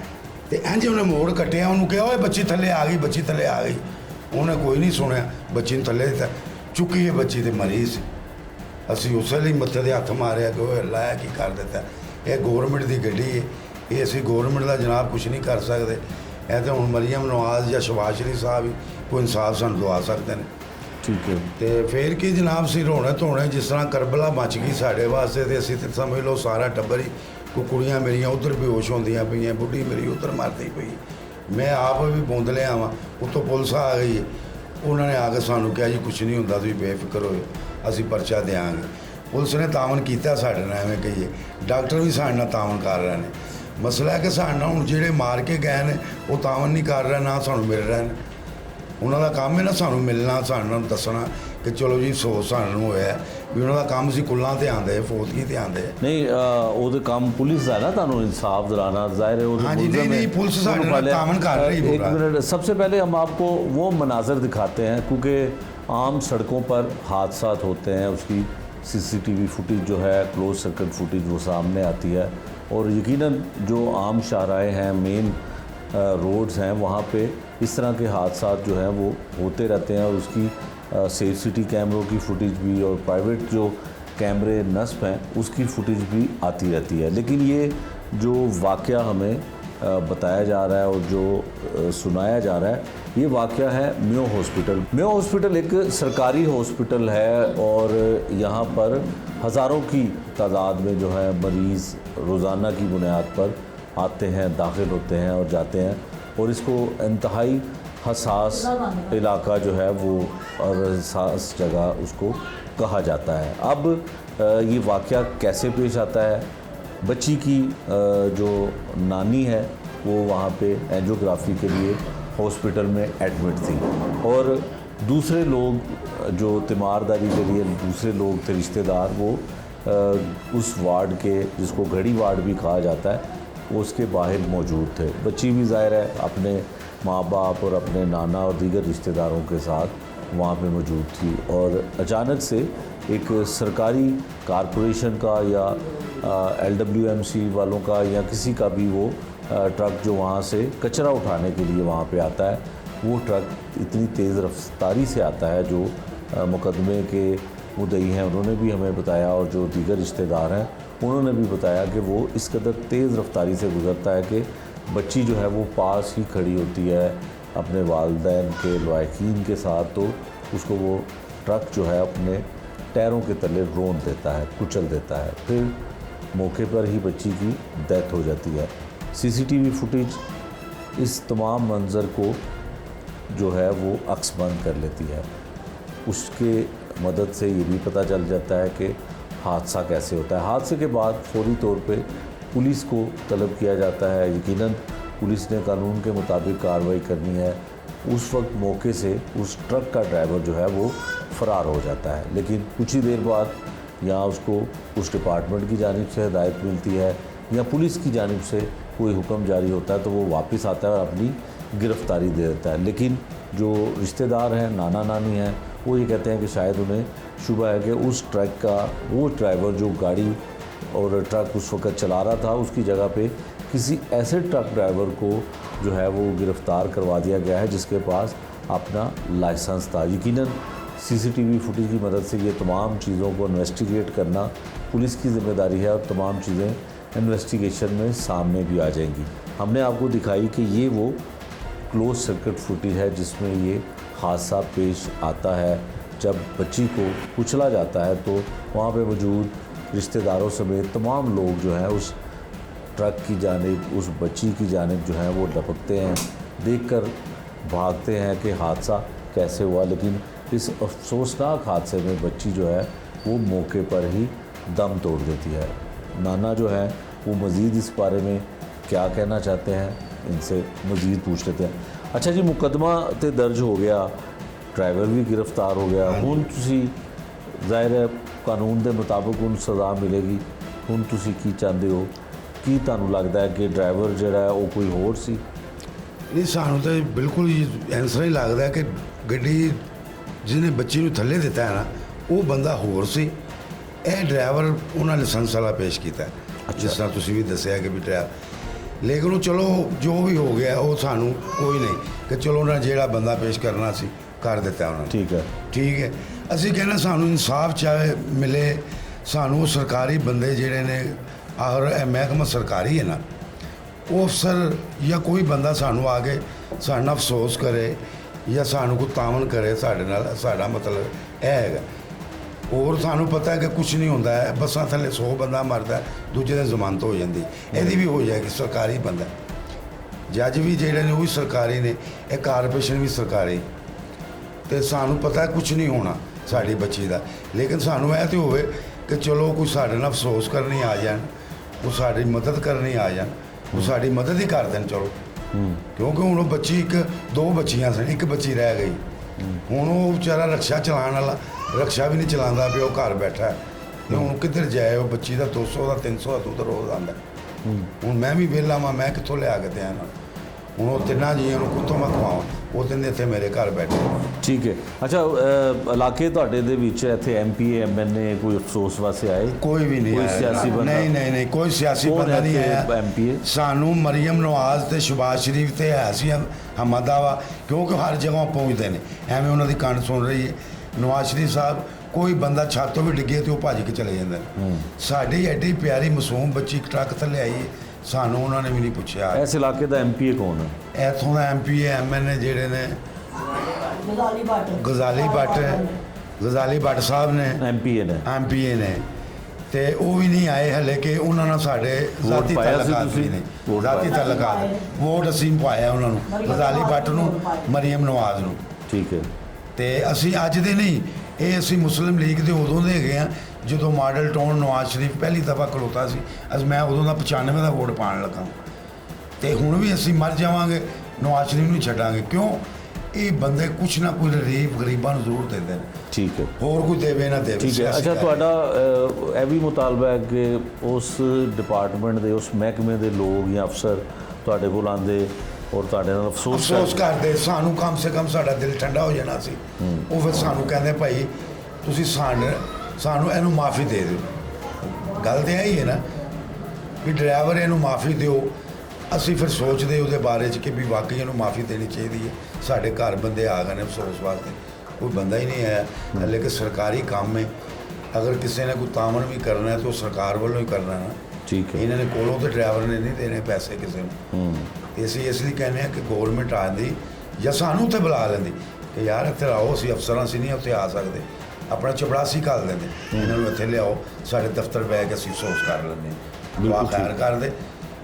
ਤੇ ਇੰਝ ਉਹਨੇ ਮੋੜ ਕੱਟਿਆ, ਉਹਨੂੰ ਕਿਹਾ ਓਏ ਬੱਚੀ ਥੱਲੇ ਆ ਗਈ, ਬੱਚੀ ਥੱਲੇ ਆ ਗਈ। ਉਹਨੇ ਕੋਈ ਨਹੀਂ ਸੁਣਿਆ, ਬੱਚੀ ਨੂੰ ਥੱਲੇ ਦਿੱਤਾ, ਚੁੱਕੀ ਹੈ ਬੱਚੀ ਤੇ ਮਰੀ ਸੀ। ਅਸੀਂ ਉਸੇ ਲਈ ਮੱਥੇ ਦੇ ਹੱਥ ਮਾਰਿਆ ਕਿ ਉਹ ਲਾਇਆ ਕੀ ਕਰ ਦਿੱਤਾ। ਇਹ ਗੌਰਮੈਂਟ ਦੀ ਗੱਡੀ ਹੈ, ਇਹ ਅਸੀਂ ਗੌਰਮੈਂਟ ਦਾ ਜਨਾਬ ਕੁਝ ਨਹੀਂ ਕਰ ਸਕਦੇ। ਇਹ ਤਾਂ ਹੁਣ ਮਰੀਮ ਨਵਾਜ਼ ਜਾਂ ਸ਼ਬਾਜ਼ ਸ਼ਰੀਫ ਸਾਹਿਬ ਹੀ ਕੋਈ ਇਨਸਾਫ ਸਾਨੂੰ ਦਵਾ ਸਕਦੇ ਨੇ। ਠੀਕ ਹੈ। ਤੇ ਫੇਰ ਕੀ ਜਨਾਬ ਸੀ, ਰੋਣੇ ਧੋਣੇ, ਜਿਸ ਤਰ੍ਹਾਂ ਕਰਬਲਾ ਮਚ ਗਈ ਸਾਡੇ ਵਾਸਤੇ, ਤੇ ਅਸੀਂ ਤੇ ਸਮਝ ਲਓ ਸਾਰਾ ਟੱਬਰ ਹੀ, ਕੋਈ ਕੁੜੀਆਂ ਮੇਰੀਆਂ ਉੱਧਰ ਬੇਹੋਸ਼ ਹੁੰਦੀਆਂ ਪਈਆਂ, ਬੁੱਢੀ ਮੇਰੀ ਉੱਧਰ ਮਰਦੀ ਪਈ, ਮੈਂ ਆਪ ਵੀ ਬੂੰਦ ਲਿਆ ਵਾਂ। ਉੱਤੋਂ ਪੁਲਿਸ ਆ ਗਈ, ਉਹਨਾਂ ਨੇ ਆ ਕੇ ਸਾਨੂੰ ਕਿਹਾ ਜੀ ਕੁਛ ਨਹੀਂ ਹੁੰਦਾ, ਤੁਸੀਂ ਬੇਫਿਕਰ ਹੋਏ, ਅਸੀਂ ਪਰਚਾ ਦਿਆਂਗੇ। ਪੁਲਿਸ ਨੇ ਤਾਵਨ ਕੀਤਾ ਸਾਡੇ ਨਾਲ, ਐਵੇਂ ਕਹੀਏ। ਡਾਕਟਰ ਵੀ ਸਾਡੇ ਨਾਲ ਤਾਵਨ ਕਰ ਰਹੇ ਨੇ। ਮਸਲਾ ਹੈ ਕਿ ਸਾਡੇ ਨਾਲ ਹੁਣ ਜਿਹੜੇ ਮਾਰ ਕੇ ਗਏ ਨੇ ਉਹ ਤਾਵਨ ਨਹੀਂ ਕਰ ਰਹੇ, ਨਾ ਸਾਨੂੰ ਮਿਲ ਰਹੇ ਨੇ। ਉਹਨਾਂ ਦਾ ਕੰਮ ਹੈ ਨਾ ਸਾਨੂੰ ਮਿਲਣਾ, ਸਾਨੂੰ ਦੱਸਣਾ ਕਿ ਚਲੋ ਜੀ ਸੋਚ ਸਾਨੂੰ ਹੋਇਆ ਵੀ ਉਹਨਾਂ ਦਾ ਕੰਮ ਸੀ, ਕੁੱਲਾਂ ਤੇ ਆਉਂਦੇ, ਫੌਤਗੀ ਤੇ ਆਉਂਦੇ। ਨਹੀਂ, ਉਹਦੇ ਕੰਮ ਪੁਲਿਸ ਦਾ ਨਾ ਤੁਹਾਨੂੰ इंसाफ दिलाना, जाहिर है वो हाँ जी, नहीं पुलिस साढ़े ਨਾਲ तावन कर रही है। एक मिनट, सबसे पहले हम आपको वो मनाजर दिखाते हैं, क्योंकि आम सड़कों पर हादसा होते हैं, उसकी CCTV फुटेज जो है, क्लोज सर्किट फुटेज वो सामने आती है। और यकीनन जो आम शाहराएँ हैं, मेन रोड्स हैं, वहाँ पे इस तरह के हादसा जो हैं वो होते रहते हैं। और उसकी सेफ सिटी कैमरों की फुटेज भी और प्राइवेट जो कैमरे नस्ब हैं उसकी फुटेज भी आती रहती है। लेकिन ये जो वाक़या हमें बताया जा रहा है और जो सुनाया जा रहा है, ये वाक़या है मेयो हॉस्पिटल। मेयो हॉस्पिटल एक सरकारी हॉस्पिटल है और यहाँ पर हज़ारों की तादाद में जो है मरीज़ रोज़ाना की बुनियाद पर आते हैं, दाखिल होते हैं और जाते हैं। और इसको इंतहाई हसास इलाका जो है वो और हसास जगह उसको कहा जाता है। अब ये वाक़या कैसे पेश आता है? बच्ची की जो नानी है वो वहाँ पे एंजियोग्राफी के लिए हॉस्पिटल में एडमिट थी और दूसरे लोग जो तीमारदारी के लिए दूसरे लोग थे, रिश्तेदार, वो उस वार्ड के, जिसको घड़ी वार्ड भी कहा जाता है, वो उसके बाहर मौजूद थे। बच्ची भी ज़ाहिर है अपने माँ बाप और अपने नाना और दीगर रिश्तेदारों के साथ वहाँ पे मौजूद थी। और अचानक से एक सरकारी कारपोरेशन का या LWMC वालों का या किसी का भी वो ट्रक जो वहाँ से कचरा उठाने के लिए वहाँ पे आता है, वो ट्रक इतनी तेज़ रफ्तारी से आता है, जो मुकदमे के मुद्दई हैं उन्होंने भी हमें बताया और जो दीगर रिश्तेदार हैं उन्होंने भी बताया कि वो इस कदर तेज़ रफ्तारी से गुज़रता है कि बच्ची जो है वो पास ही खड़ी होती है अपने वालिदैन के लवाकिन के साथ, तो उसको वो ट्रक जो है अपने टायरों के तले रोन देता है, कुचल देता है। फिर मौके पर ही बच्ची की डेथ हो जाती है। CCTV फुटेज इस तमाम मंज़र को जो है वो अक्सबंद कर लेती है। उसके मदद से ये भी पता चल जाता है कि हादसा कैसे होता है। हादसे के बाद फौरी तौर पे पुलिस को तलब किया जाता है। यकीनन पुलिस ने कानून के मुताबिक कार्रवाई करनी है। उस वक्त मौके से उस ट्रक का ड्राइवर जो है वो फ़रार हो जाता है, लेकिन कुछ ही देर बाद या उसको उस डिपार्टमेंट की जानिब से हिदायत मिलती है या पुलिस की जानिब से कोई हुक्म जारी होता है तो वो वापस आता है और अपनी गिरफ़्तारी दे देता है। लेकिन जो रिश्तेदार हैं, नाना नानी हैं, वो ये कहते हैं कि शायद उन्हें शुबा है कि उस ट्रक का वो ड्राइवर जो गाड़ी और ट्रक उस वक्त चला रहा था, उसकी जगह पे किसी ऐसे ट्रक ड्राइवर को जो है वो गिरफ़्तार करवा दिया गया है जिसके पास अपना लाइसेंस था। यकीनन CCTV फुटेज की मदद से ये तमाम चीज़ों को इन्वेस्टिगेट करना पुलिस की ज़िम्मेदारी है और तमाम चीज़ें इन्वेस्टिगेशन में सामने भी आ जाएंगी। हमने आपको दिखाई कि ये वो क्लोज सर्किट फुटेज है जिसमें ये हादसा पेश आता है। जब बच्ची को कुचला जाता है तो वहाँ पे मौजूद रिश्तेदारों समेत तमाम लोग जो हैं उस ट्रक की जानिब, उस बच्ची की जानिब जो है वो लपकते हैं, देखकर भागते हैं कि हादसा कैसे हुआ। लेकिन इस अफसोसनाक हादसे में बच्ची जो है वो मौके पर ही दम तोड़ देती है। नाना जो है वो मज़ीद इस बारे में क्या कहना चाहते हैं, इनसे मज़ीद पूछ लेते हैं। अच्छा जी, मुकदमा तो दर्ज हो गया, ड्राइवर भी गिरफ्तार हो गया, हुण तुसी ज़ाहिर है कानून के मुताबिक उन सज़ा मिलेगी। हुण तुसी की चाहते हो, की तुहानूं लगता है कि ड्राइवर जिहड़ा है वो कोई होर सी? नहीं, सानू तो बिल्कुल इस तरह ही लगता है कि गड्डी जिन्हें बच्ची नूं थल्ले दिता है ना वो बंदा होर सी। यह ड्राइवर उन्होंने लाइसेंस वाला पेश किया, जिस तरह तुसीं भी दस्सिया कि भी ड्राइवर। लेकिन वो चलो जो भी हो गया वो सानू कोई नहीं कि चलो उन्हें जिहड़ा बंदा पेश करना सी कर दिता उन्होंने। ठीक है असीं कहना सानू इंसाफ चाहे मिले, सानू सरकारी बंदे जिहड़े ने आखिर यह महकमा सरकारी है ना, वो अफसर या कोई बंदा सानू आके साडे नाल अफसोस करे या सानू कोई तामन करे साडे नाल, साडा मतलब यह है। और सानू पता है कि कुछ नहीं होंदा है, बसां थल्ले 100 बंदा मरदा है, दूजे दिन जमानत हो जाती, यदि भी हो जाएगी, सरकारी बंदा। जज भी जिहड़े ने वो भी सरकारी ने, यह कारपोरेशन भी सरकारी। तो सानू पता है कुछ नहीं होना साड़ी बच्ची का, लेकिन सानू यह तो होवे कि चलो कोई साडे नाल अफसोस करने आ जाए, वो साड़ी मदद करने आ जाए, वो साड़ी मदद ही कर देन चलो। क्योंकि हुण वो बच्ची दो बच्चियां सन, एक बच्ची रह गई। हुण वो बेचारा रक्षा चलाने वाला रक्षा भी नहीं चलाता पे, वो घर बैठा है। तो हुण किधर जाए, वो बच्ची का 200 का 300 का दुध रोज़ आंदा। हुण मैं भी वेला वां, मैं कित्थों लिया के दें ना। हुण वो तिन्ना जियां नूं कित्थों मैं खवावां, वो कहंदे इत्थे मेरे घर बैठे। ठीक है। अच्छा, इलाके तुहाडे दे विच इत्थे MPA MNA कोई अफसोस वास्ते आए? कोई भी नहीं कोई आया। सियासी बंदा? नहीं कोई सियासी कौन बंदा है नहीं इत्थे आया। MPA? सानू मरियम नवाज ते शहबाज शरीफ ते है सी हमदा वा, क्योंकि हर जगह पहुँचते हैं, एवं उन्होंने कंड सुन रही है। नवाज शरीफ साहब कोई बंदा छत तो भी डिगे तो भज के चले जाते हैं। साड़ी एडी प्यारी मासूम बच्ची ट्रक थले आई है, सानू उन्होंने भी नहीं पूछा। इस इलाके का MPA कौन है? इतों का MPA MNA जिहड़े ने गजाली भट्ट साहब ने, MPA ने ते वो भी नहीं आए हले कि उन्होंने साढ़े जाती तल्लकात भी नहीं, जाती तल्लकात वोट असीं पाया उन्होंने गजाली भट्ट नूं, मरियम नवाज नूं। ठीक है। तो असीं अज दे नहीं, ये असीं मुस्लिम लीग के उदों दे गए हैं जो मॉडल टाउन नवाज शरीफ पहली दफ़ा खलोता सी। मैं उदों का 95 का वोट पाण लगा, तो हुण भी असीं मर जावांगे, नवाज शरीफ नूं छड्डांगे। क्यों? ये बंदे कुछ ना कुछ गरीबां नूं जरूर देंदे ने। ठीक है। होर कोई देवे ना देवे। ठीक है। अच्छा, तुहाडा यह भी मुतालबा है कि उस डिपार्टमेंट के उस महकमे के लोग या अफसर तुहाडे कोल आंदे और तुहाडे नाल अफसोस करते, सानू कम से कम साडा दिल ठंडा हो जाना सी। वो फिर सानू कहंदे भाई तुसीं सानू इहनूं माफ़ी दे दिओ। गल तो यही है ना कि ड्राइवर इहनूं माफ़ी दिओ। असीं फिर सोचते उहदे बारे च कि भी वाकई इहनूं माफ़ी देनी चाहिए है। साडे घर बंदे आ गए ने अफसोस वास्ते, कोई बंदा ही नहीं आया। लेकिन सरकारी काम में अगर किसी ने कोई तामन भी करना है तो सरकार वालों ही करना है ना। ठीक है। इन्होंने कोलों तो ड्राइवर ने नहीं देने पैसे किसी को। इसलिए कहने कि गौरमेंट आती या सानू उत्थे बुला लेंदी कि यार इत्थे आओ, असीं अफसर असीं नहीं उत्थे आ सकते, अपना चपड़ासी घल देंदे, इन्होंने इत्थे लियाओ साढ़े दफ्तर बह के असीं अफसोस कर लेंगे, दुआ खैर कर दे।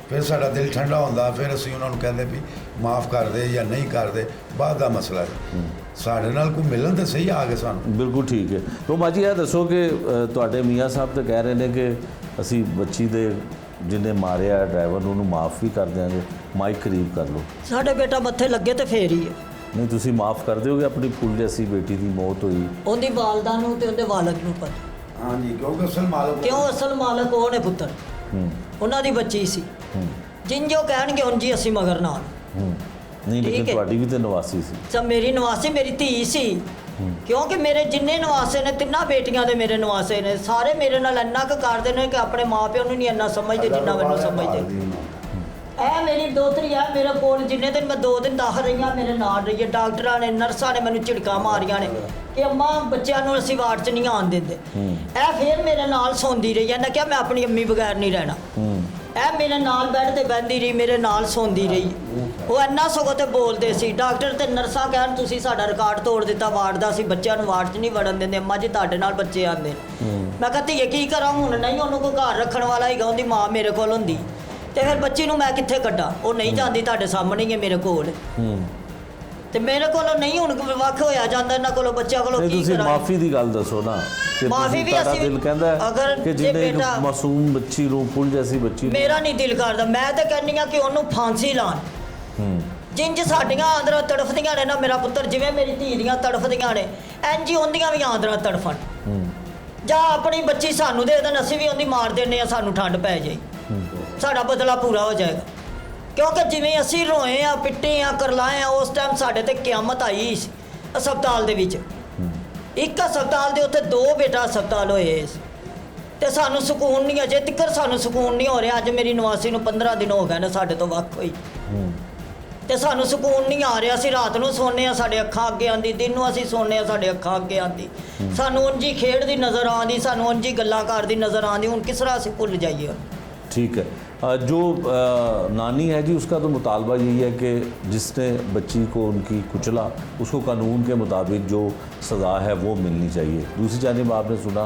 फिर साडा दिल ठंडा होंदा, फिर असीं उन्होंने कहते भी माफ़ कर दे या नहीं कर दे, बाद का मसला है। साढ़े नाल कोई मिलन तो सही आ गए सानू। बिल्कुल ठीक है। रोमा जी, यह दसो कि तुहाडे मियाँ साहब तो कह रहे हैं कि असी बच्ची दे जिन्हें मारिया ड्राइवर उन्होंने माफ़ भी कर देंगे, माइक करीब कर लो। साडे बेटा मत्थे लगे तो फेर ही है। नहीं, तुसी माफ़ कर दोगे अपनी फुल जैसी बेटी की मौत हुई? ਉਹਦੀ ਵਾਲਦਾ ਨੂੰ ਤੇ ਉਹਦੇ ਵਾਲਦ ਨੂੰ ਪਤਾ। हाँ जी, क्योंकि असल मालक ਕਿਉਂ ਅਸਲ ਮਾਲਕ ਉਹ ਨੇ ਪੁੱਤਰ, ਉਹਨਾਂ ਦੀ ਬੱਚੀ ਸੀ। ਜਿੰਨ ਜੋ ਕਹਿਣਗੇ ਉਂਝ ਹੀ ਅਸੀਂ ਮਗਰ ਨਾਲ। नहीं, लेकिन ठीक है। तुहाडी भी तो नवासी सी। ਸਭ ਮੇਰੀ ਨਵਾਸੀ ਮੇਰੀ ਧੀ ਸੀ। ਕਿਉਂਕਿ ਮੇਰੇ ਜਿੰਨੇ ਨਵਾਸੇ ਨੇ, ਤਿੰਨਾਂ ਬੇਟੀਆਂ ਦੇ ਮੇਰੇ ਨਵਾਸੇ ਨੇ, ਸਾਰੇ ਮੇਰੇ ਨਾਲ ਇੰਨਾ ਕੁ ਕਰਦੇ ਨੇ ਕਿ ਆਪਣੇ ਮਾਪਿਆਂ ਨੂੰ ਨਹੀਂ ਇੰਨਾ ਸਮਝਦੇ ਜਿੰਨਾ ਮੈਨੂੰ ਸਮਝਦੇ। ਇਹ ਮੇਰੀ ਦੋਤਰੀ ਹੈ, ਮੇਰੇ ਕੋਲ ਜਿੰਨੇ ਦਿਨ ਮੈਂ 2 ਦਿਨ ਦਾਖਲ ਰਹੀ ਹਾਂ, ਮੇਰੇ ਨਾਲ ਰਹੀ ਹੈ। ਡਾਕਟਰਾਂ ਨੇ, ਨਰਸਾਂ ਨੇ ਮੈਨੂੰ ਝਿੜਕਾਂ ਮਾਰੀਆਂ ਨੇ ਕਿ ਅੰਮਾ ਬੱਚਿਆਂ ਨੂੰ ਅਸੀਂ ਵਾਰਡ 'ਚ ਨਹੀਂ ਆਉਣ ਦਿੰਦੇ। ਇਹ ਫਿਰ ਮੇਰੇ ਨਾਲ ਸੌਂਦੀ ਰਹੀ ਹੈ। ਇਹਨੇ ਕਿਹਾ ਮੈਂ ਆਪਣੀ ਅੰਮੀ ਬਗੈਰ ਨਹੀਂ ਰਹਿਣਾ। ਇਹ ਮੇਰੇ ਨਾਲ ਬੈੱਡ ਤੇ ਬਹਿੰਦੀ ਰਹੀ, ਮੇਰੇ ਨਾਲ ਸੌਂਦੀ ਰਹੀ। ਉਹ ਇੰਨਾ ਸਗੋਂ ਤੇ ਬੋਲਦੇ ਸੀ, ਡਾਕਟਰ ਤੇ ਨਰਸਾਂ ਕਹਿਣ ਤੁਸੀਂ ਸਾਡਾ ਰਿਕਾਰਡ ਤੋੜ ਦਿੱਤਾ ਵਾਰਡ ਦਾ, ਅਸੀਂ ਬੱਚਿਆਂ ਨੂੰ ਵਾਰਡ 'ਚ ਨਹੀਂ ਵੜਨ ਦਿੰਦੇ, ਅੰਮਾ ਜੀ ਤੁਹਾਡੇ ਨਾਲ ਬੱਚੇ ਆਉਂਦੇ। ਮੈਂ ਕਿਹਾ ਧੀਏ ਕੀ ਕਰਾਂ ਹੁਣ, ਨਹੀਂ ਉਹਨੂੰ ਕੋਈ ਘਰ ਰੱਖਣ ਵਾਲਾ ਹੈਗਾ, ਉਹਦੀ ਮਾਂ ਮੇਰੇ ਕੋਲ ਹੁੰਦੀ ਤੇ ਫਿਰ ਬੱਚੀ ਨੂੰ ਮੈਂ ਕਿੱਥੇ ਕੱਢਾਂ, ਉਹ ਨਹੀਂ ਜਾਂਦੀ, ਤੁਹਾਡੇ ਸਾਹਮਣੇ ਹੀ ਹੈ ਮੇਰੇ ਕੋਲ। ਤੇ ਮੇਰੇ ਕੋਲੋਂ ਨਹੀਂ ਹੁਣ ਵੱਖ ਹੋਇਆ ਜਾਂਦਾ ਇਹਨਾਂ ਕੋਲੋਂ, ਬੱਚਿਆਂ ਕੋਲੋਂ ਕੀ ਤੁਸੀਂ ਕਰਾਂ। ਮਾਫੀ ਦੀ ਗੱਲ ਦੱਸੋ ਨਾ ਕਿ ਮਾਫ਼ੀ ਵੀ ਤੁਹਾਡਾ ਅਸੀਂ ਦਿਲ ਕਹਿੰਦਾ ਹੈ ਅਗਰ ਕਿ ਜੇ ਜਿਹਨੇ ਇੱਕ ਬੇਟਾ- ਮਾਸੂਮ ਬੱਚੀ ਨੂੰ, ਫੁੱਲ ਜੈਸੀ ਬੱਚੀ ਨੂੰ, ਮੇਰਾ ਨਹੀਂ ਦਿਲ ਕਰਦਾ, ਮੈਂ ਤਾਂ ਕਹਿੰਦੀ ਆ ਕਿ ਉਹਨੂੰ ਫਾਂਸੀ ਲਾਣ। ਜਿੰਜ ਸਾਡੀਆਂ ਆਂਦਰਾਂ ਤੜਫਦੀਆਂ ਨੇ ਨਾ ਮੇਰਾ ਪੁੱਤਰ, ਜਿਵੇਂ ਮੇਰੀ ਧੀ ਦੀਆਂ ਤੜਫਦੀਆਂ ਨੇ, ਇੰਝ ਹੀ ਉਹਦੀਆਂ ਵੀ ਆਂਦਰਾਂ ਤੜਫਣ। ਜਾਂ ਆਪਣੀ ਬੱਚੀ ਸਾਨੂੰ ਦੇ ਦੇਣ, ਅਸੀਂ ਵੀ ਉਹਦੀ ਮਾਰ ਦਿੰਦੇ ਆ, ਸਾਨੂੰ ਠੰਡ ਪੈ ਜਾਏ, ਸਾਡਾ ਬਦਲਾ ਪੂਰਾ ਹੋ ਜਾਏਗਾ। ਕਿਉਂਕਿ ਜਿਵੇਂ ਅਸੀਂ ਰੋਏ ਆ, ਪਿੱਟੇ ਆ, ਕਰਲਾਏ ਆ, ਉਸ ਟਾਈਮ ਸਾਡੇ ਤੇ ਕਿਆਮਤ ਆਈ ਸੀ ਹਸਪਤਾਲ ਦੇ ਵਿੱਚ। ਇੱਕ ਹਸਪਤਾਲ ਦੇ ਉੱਤੇ 2 ਬੇਟਾ ਹਸਪਤਾਲ ਹੋਏ ਸੀ ਤੇ ਸਾਨੂੰ ਸਕੂਨ ਨਹੀਂ, ਅਜੇ ਤੱਕ ਸਾਨੂੰ ਸਕੂਨ ਨਹੀਂ ਹੋ ਰਿਹਾ। ਅੱਜ ਮੇਰੀ ਨਵਾਸੀ ਨੂੰ 15 ਦਿਨ ਹੋ ਗਏ ਨੇ ਸਾਡੇ ਤੋਂ ਵੱਖ ਹੋਈ ਤੇ ਸਾਨੂੰ ਸਕੂਨ ਨਹੀਂ ਆ ਰਿਹਾ। ਅਸੀਂ ਰਾਤ ਨੂੰ ਸੌਂਦੇ ਆ, ਸਾਡੇ ਅੱਖਾਂ ਅੱਗੇ ਆਉਂਦੀ, ਦਿਨ ਨੂੰ ਅਸੀਂ ਸੌਂਦੇ ਆ, ਸਾਡੇ ਅੱਖਾਂ ਅੱਗੇ ਆਉਂਦੀ, ਸਾਨੂੰ ਉਂਝ ਹੀ ਖੇਡਦੀ ਨਜ਼ਰ ਆਉਂਦੀ, ਸਾਨੂੰ ਉਂਝ ਹੀ ਗੱਲਾਂ ਕਰਦੀ ਨਜ਼ਰ ਆਉਂਦੀ। ਹੁਣ किस तरह ਅਸੀਂ ਭੁੱਲ ਜਾਈਏ। ठीक है। जो नानी है जी, उसका तो मुतालबा यही है कि जिसने बच्ची को उनकी कुचला, उसको कानून के मुताबिक जो सज़ा है वो मिलनी चाहिए। दूसरी जानिब आपने सुना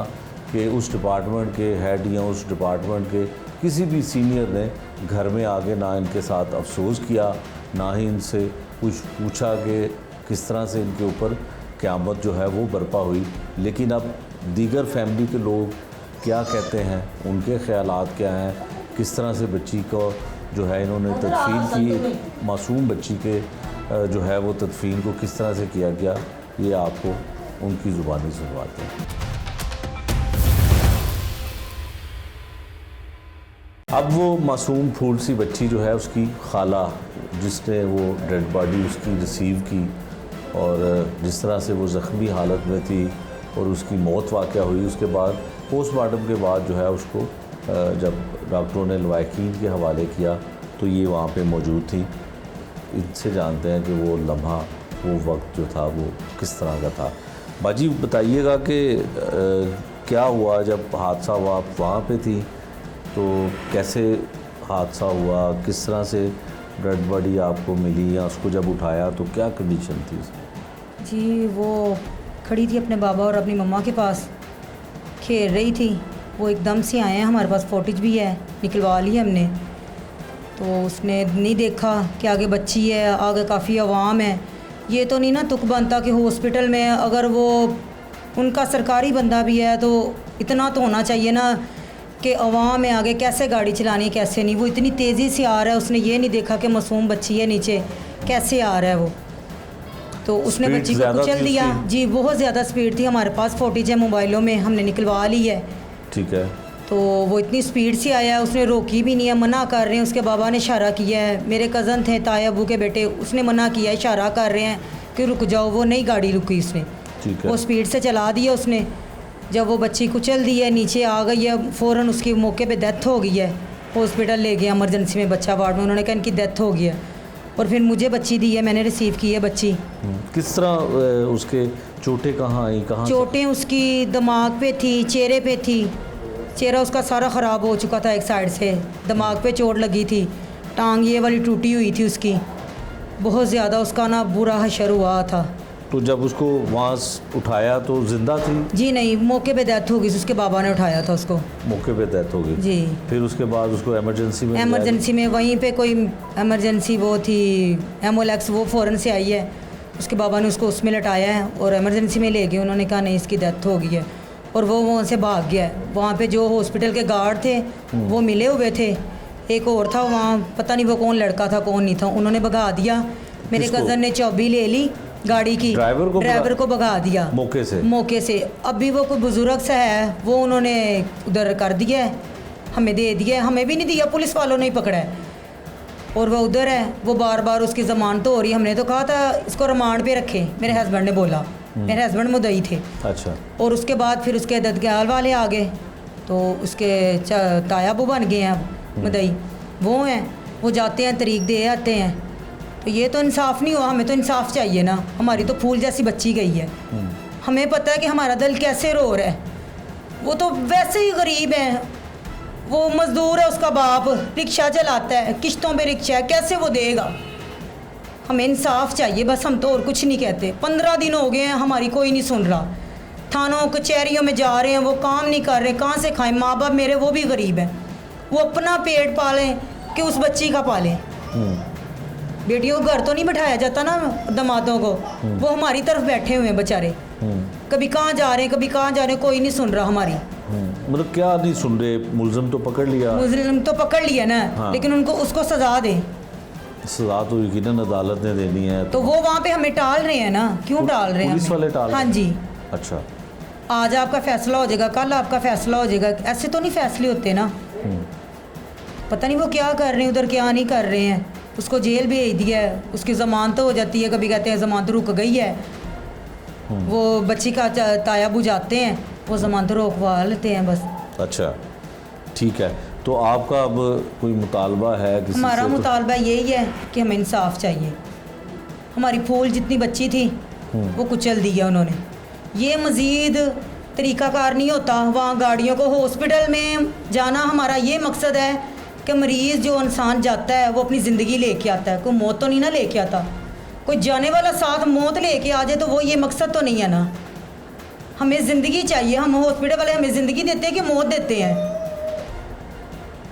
कि उस डिपार्टमेंट के हेड या उस डिपार्टमेंट के किसी भी सीनियर ने घर में आके ना इनके साथ अफसोस किया, ना ही इनसे कुछ पूछा कि किस तरह से इनके ऊपर क़यामत जो है वो बर्पा हुई। लेकिन अब दीगर फैमिली के लोग क्या कहते हैं, उनके ख़यालात क्या हैं, किस तरह से बच्ची को जो है इन्होंने तदफीन की, मासूम बच्ची के जो है वो तदफीन को किस तरह से किया गया, ये आपको उनकी ज़ुबानी सुनवाते हैं। अब वो मासूम फूल सी बच्ची जो है, उसकी खाला जिसने वो डेड बॉडी उसकी रिसीव की और जिस तरह से वो ज़ख्मी हालत में थी और उसकी मौत वाक़या हुई, उसके बाद पोस्टमार्टम के बाद जो है उसको जब डॉक्टरों ने लवाकिन के हवाले किया तो ये वहाँ पे मौजूद थी। इनसे जानते हैं कि वो लम्हा, वो वक्त जो था वो किस तरह का था। बाजी बताइएगा कि क्या हुआ जब हादसा हुआ, आप वहाँ पे थी तो कैसे हादसा हुआ, किस तरह से डेड बॉडी आपको मिली या उसको जब उठाया तो क्या कंडीशन थी उसकी? जी वो खड़ी थी अपने बाबा और अपनी मम्मा के पास, खेल रही थी। वो एकदम से आए हैं, हमारे पास फुटेज भी है, निकलवा ली हमने। तो उसने नहीं देखा कि आगे बच्ची है, आगे काफ़ी आवाम है। ये तो नहीं ना तुक बनता कि हॉस्पिटल में अगर वो उनका सरकारी बंदा भी है तो इतना तो होना चाहिए ना कि आवाम में आगे कैसे गाड़ी चलानी है, कैसे नहीं। वो इतनी तेज़ी से आ रहा है, उसने ये नहीं देखा कि मासूम बच्ची है नीचे, कैसे आ रहा है वो। तो उसने बच्ची को कुचल दिया। जी बहुत ज़्यादा स्पीड थी, हमारे पास फुटेज है मोबाइलों में, हमने निकलवा ली है। ठीक है। तो वो इतनी स्पीड से आया, उसने रोकी भी नहीं है, मना कर रहे हैं। उसके बाबा ने इशारा किया है, मेरे कज़न थे ताया अबू के बेटे, उसने मना किया, इशारा कर रहे हैं कि रुक जाओ, वो नहीं गाड़ी रुकी उसने। ठीक है। वो स्पीड से चला दिया उसने। जब वो बच्ची कुचल दी है, नीचे आ गई है, फ़ौरन उसकी मौके पे डेथ हो गई है। हॉस्पिटल ले गया इमरजेंसी में, बच्चा वार्ड में, उन्होंने कहा इनकी डेथ हो गई है। और फिर मुझे बच्ची दी है, मैंने रिसीव की है बच्ची। किस तरह उसके चोटें कहाँ आई, कहाँ? चोटें उसकी दिमाग पे थी, चेहरे पे थी। चेहरा उसका सारा ख़राब हो चुका था एक साइड से, दिमाग पे चोट लगी थी, टांग ये वाली टूटी हुई थी उसकी, बहुत ज़्यादा उसका ना बुरा हशर हुआ था। तो जब उसको वहाँ उठाया तो जिंदा थी? जी नहीं, मौके पे डेथ हो गई, उसके बाबा ने उठाया था उसको। मौके पे डेथ हो गई जी। फिर उसके बाद उसको इमरजेंसी में में वहीं पे कोई इमरजेंसी वो थी एमोलेक्स, वो फ़ौरन से आई है। उसके बाबा ने उसको उसमें लटाया है और इमरजेंसी में ले गए। उन्होंने कहा नहीं इसकी डेथ हो गई है और वो वहाँ से भाग गया है। वहाँ पे जो हॉस्पिटल के गार्ड थे वो मिले हुए थे, एक और था वहाँ, पता नहीं वो कौन लड़का था कौन नहीं था, उन्होंने भगा दिया। मेरे कज़न ने चाबी ले ली गाड़ी की, ड्राइवर को भगा दिया मौके से। अभी वो कोई बुजुर्ग सा है, वो उन्होंने उधर कर दिया है, हमें दे दिया है, हमें भी नहीं दिया, पुलिस वालों ने ही पकड़ा है। और वो उधर है, वो बार बार उसकी ज़मानत तो हो रही है। हमने तो कहा था इसको रिमांड पे रखें, मेरे हस्बैंड ने बोला, मेरे हस्बैंड मुद्दई थे। अच्छा। और उसके बाद फिर उसके ददग्याल वाले आ गए, तो उसके तायाबू बन गए हैं मुद्दई, वो हैं, वो जाते हैं तरीक दे आते हैं। तो ये तो इंसाफ नहीं हुआ, हमें तो इंसाफ चाहिए ना। हमारी तो फूल जैसी बच्ची गई है, हमें पता है कि हमारा दिल कैसे रो रहा है। वो तो वैसे ही गरीब है, वो मजदूर है, उसका बाप रिक्शा चलाता है, किश्तों पे रिक्शा है, कैसे वो देगा? हमें इंसाफ चाहिए बस, हम तो और कुछ नहीं कहते। 15 दिन हो गए हैं, हमारी कोई नहीं सुन रहा। थानों कचहरियों में जा रहे हैं, वो काम नहीं कर रहे, कहाँ से खाएं? माँ बाप मेरे वो भी गरीब हैं, वो अपना पेट पालें कि उस बच्ची का पालें। बेटियों को घर तो नहीं बैठाया जाता ना, दामादों को, वो हमारी तरफ बैठे हुए हैं बेचारे। कभी कहाँ जा रहे हैं, कभी कहाँ जा रहे हैं, कोई नहीं सुन रहा हमारी। मतलब क्या नहीं सुन रहे? मुलजिम तो पकड़ लिया, मुजरिम तो पकड़ लिया ना, हाँ। लेकिन उनको उसको सजा दें। सजा तो यकीनन अदालत ने देनी है। तो वो वहाँ पे हमें टाल रहे हैं ना, क्यों टाल रहे हैं? पुलिस हमें? वाले टाल हाँ रहे हैं? जी, अच्छा। आज आपका फैसला हो जाएगा, कल आपका फैसला हो जाएगा, ऐसे तो नहीं फैसले होते ना। पता नहीं वो क्या कर रहे हैं उधर, क्या नहीं कर रहे हैं। उसको जेल भेज दिया है, उसकी ज़मानत हो जाती है, कभी कहते हैं ज़मानत रुक गई है, वो बच्ची का ताया बुझाते हैं, वो ज़मानत रोकवा लेते हैं बस। अच्छा ठीक है, तो आपका अब कोई मुतालबा है किसी हमारा से? तो मुतालबा यही है कि हमें इंसाफ चाहिए। हमारी फूल जितनी बच्ची थी वो कुचल दी है उन्होंने। ये मज़ीद तरीक़ाकार नहीं होता। वहाँ गाड़ियों को हॉस्पिटल में जाना, हमारा ये मकसद है कि मरीज़ जो इंसान जाता है वो अपनी ज़िंदगी लेके आता है, कोई मौत तो नहीं ना लेके आता। कोई जाने वाला साथ मौत लेके आ जाए तो वो ये मकसद तो नहीं है ना। हमें ज़िंदगी चाहिए। हम हॉस्पिटल वाले हमें ज़िंदगी देते हैं कि मौत देते हैं?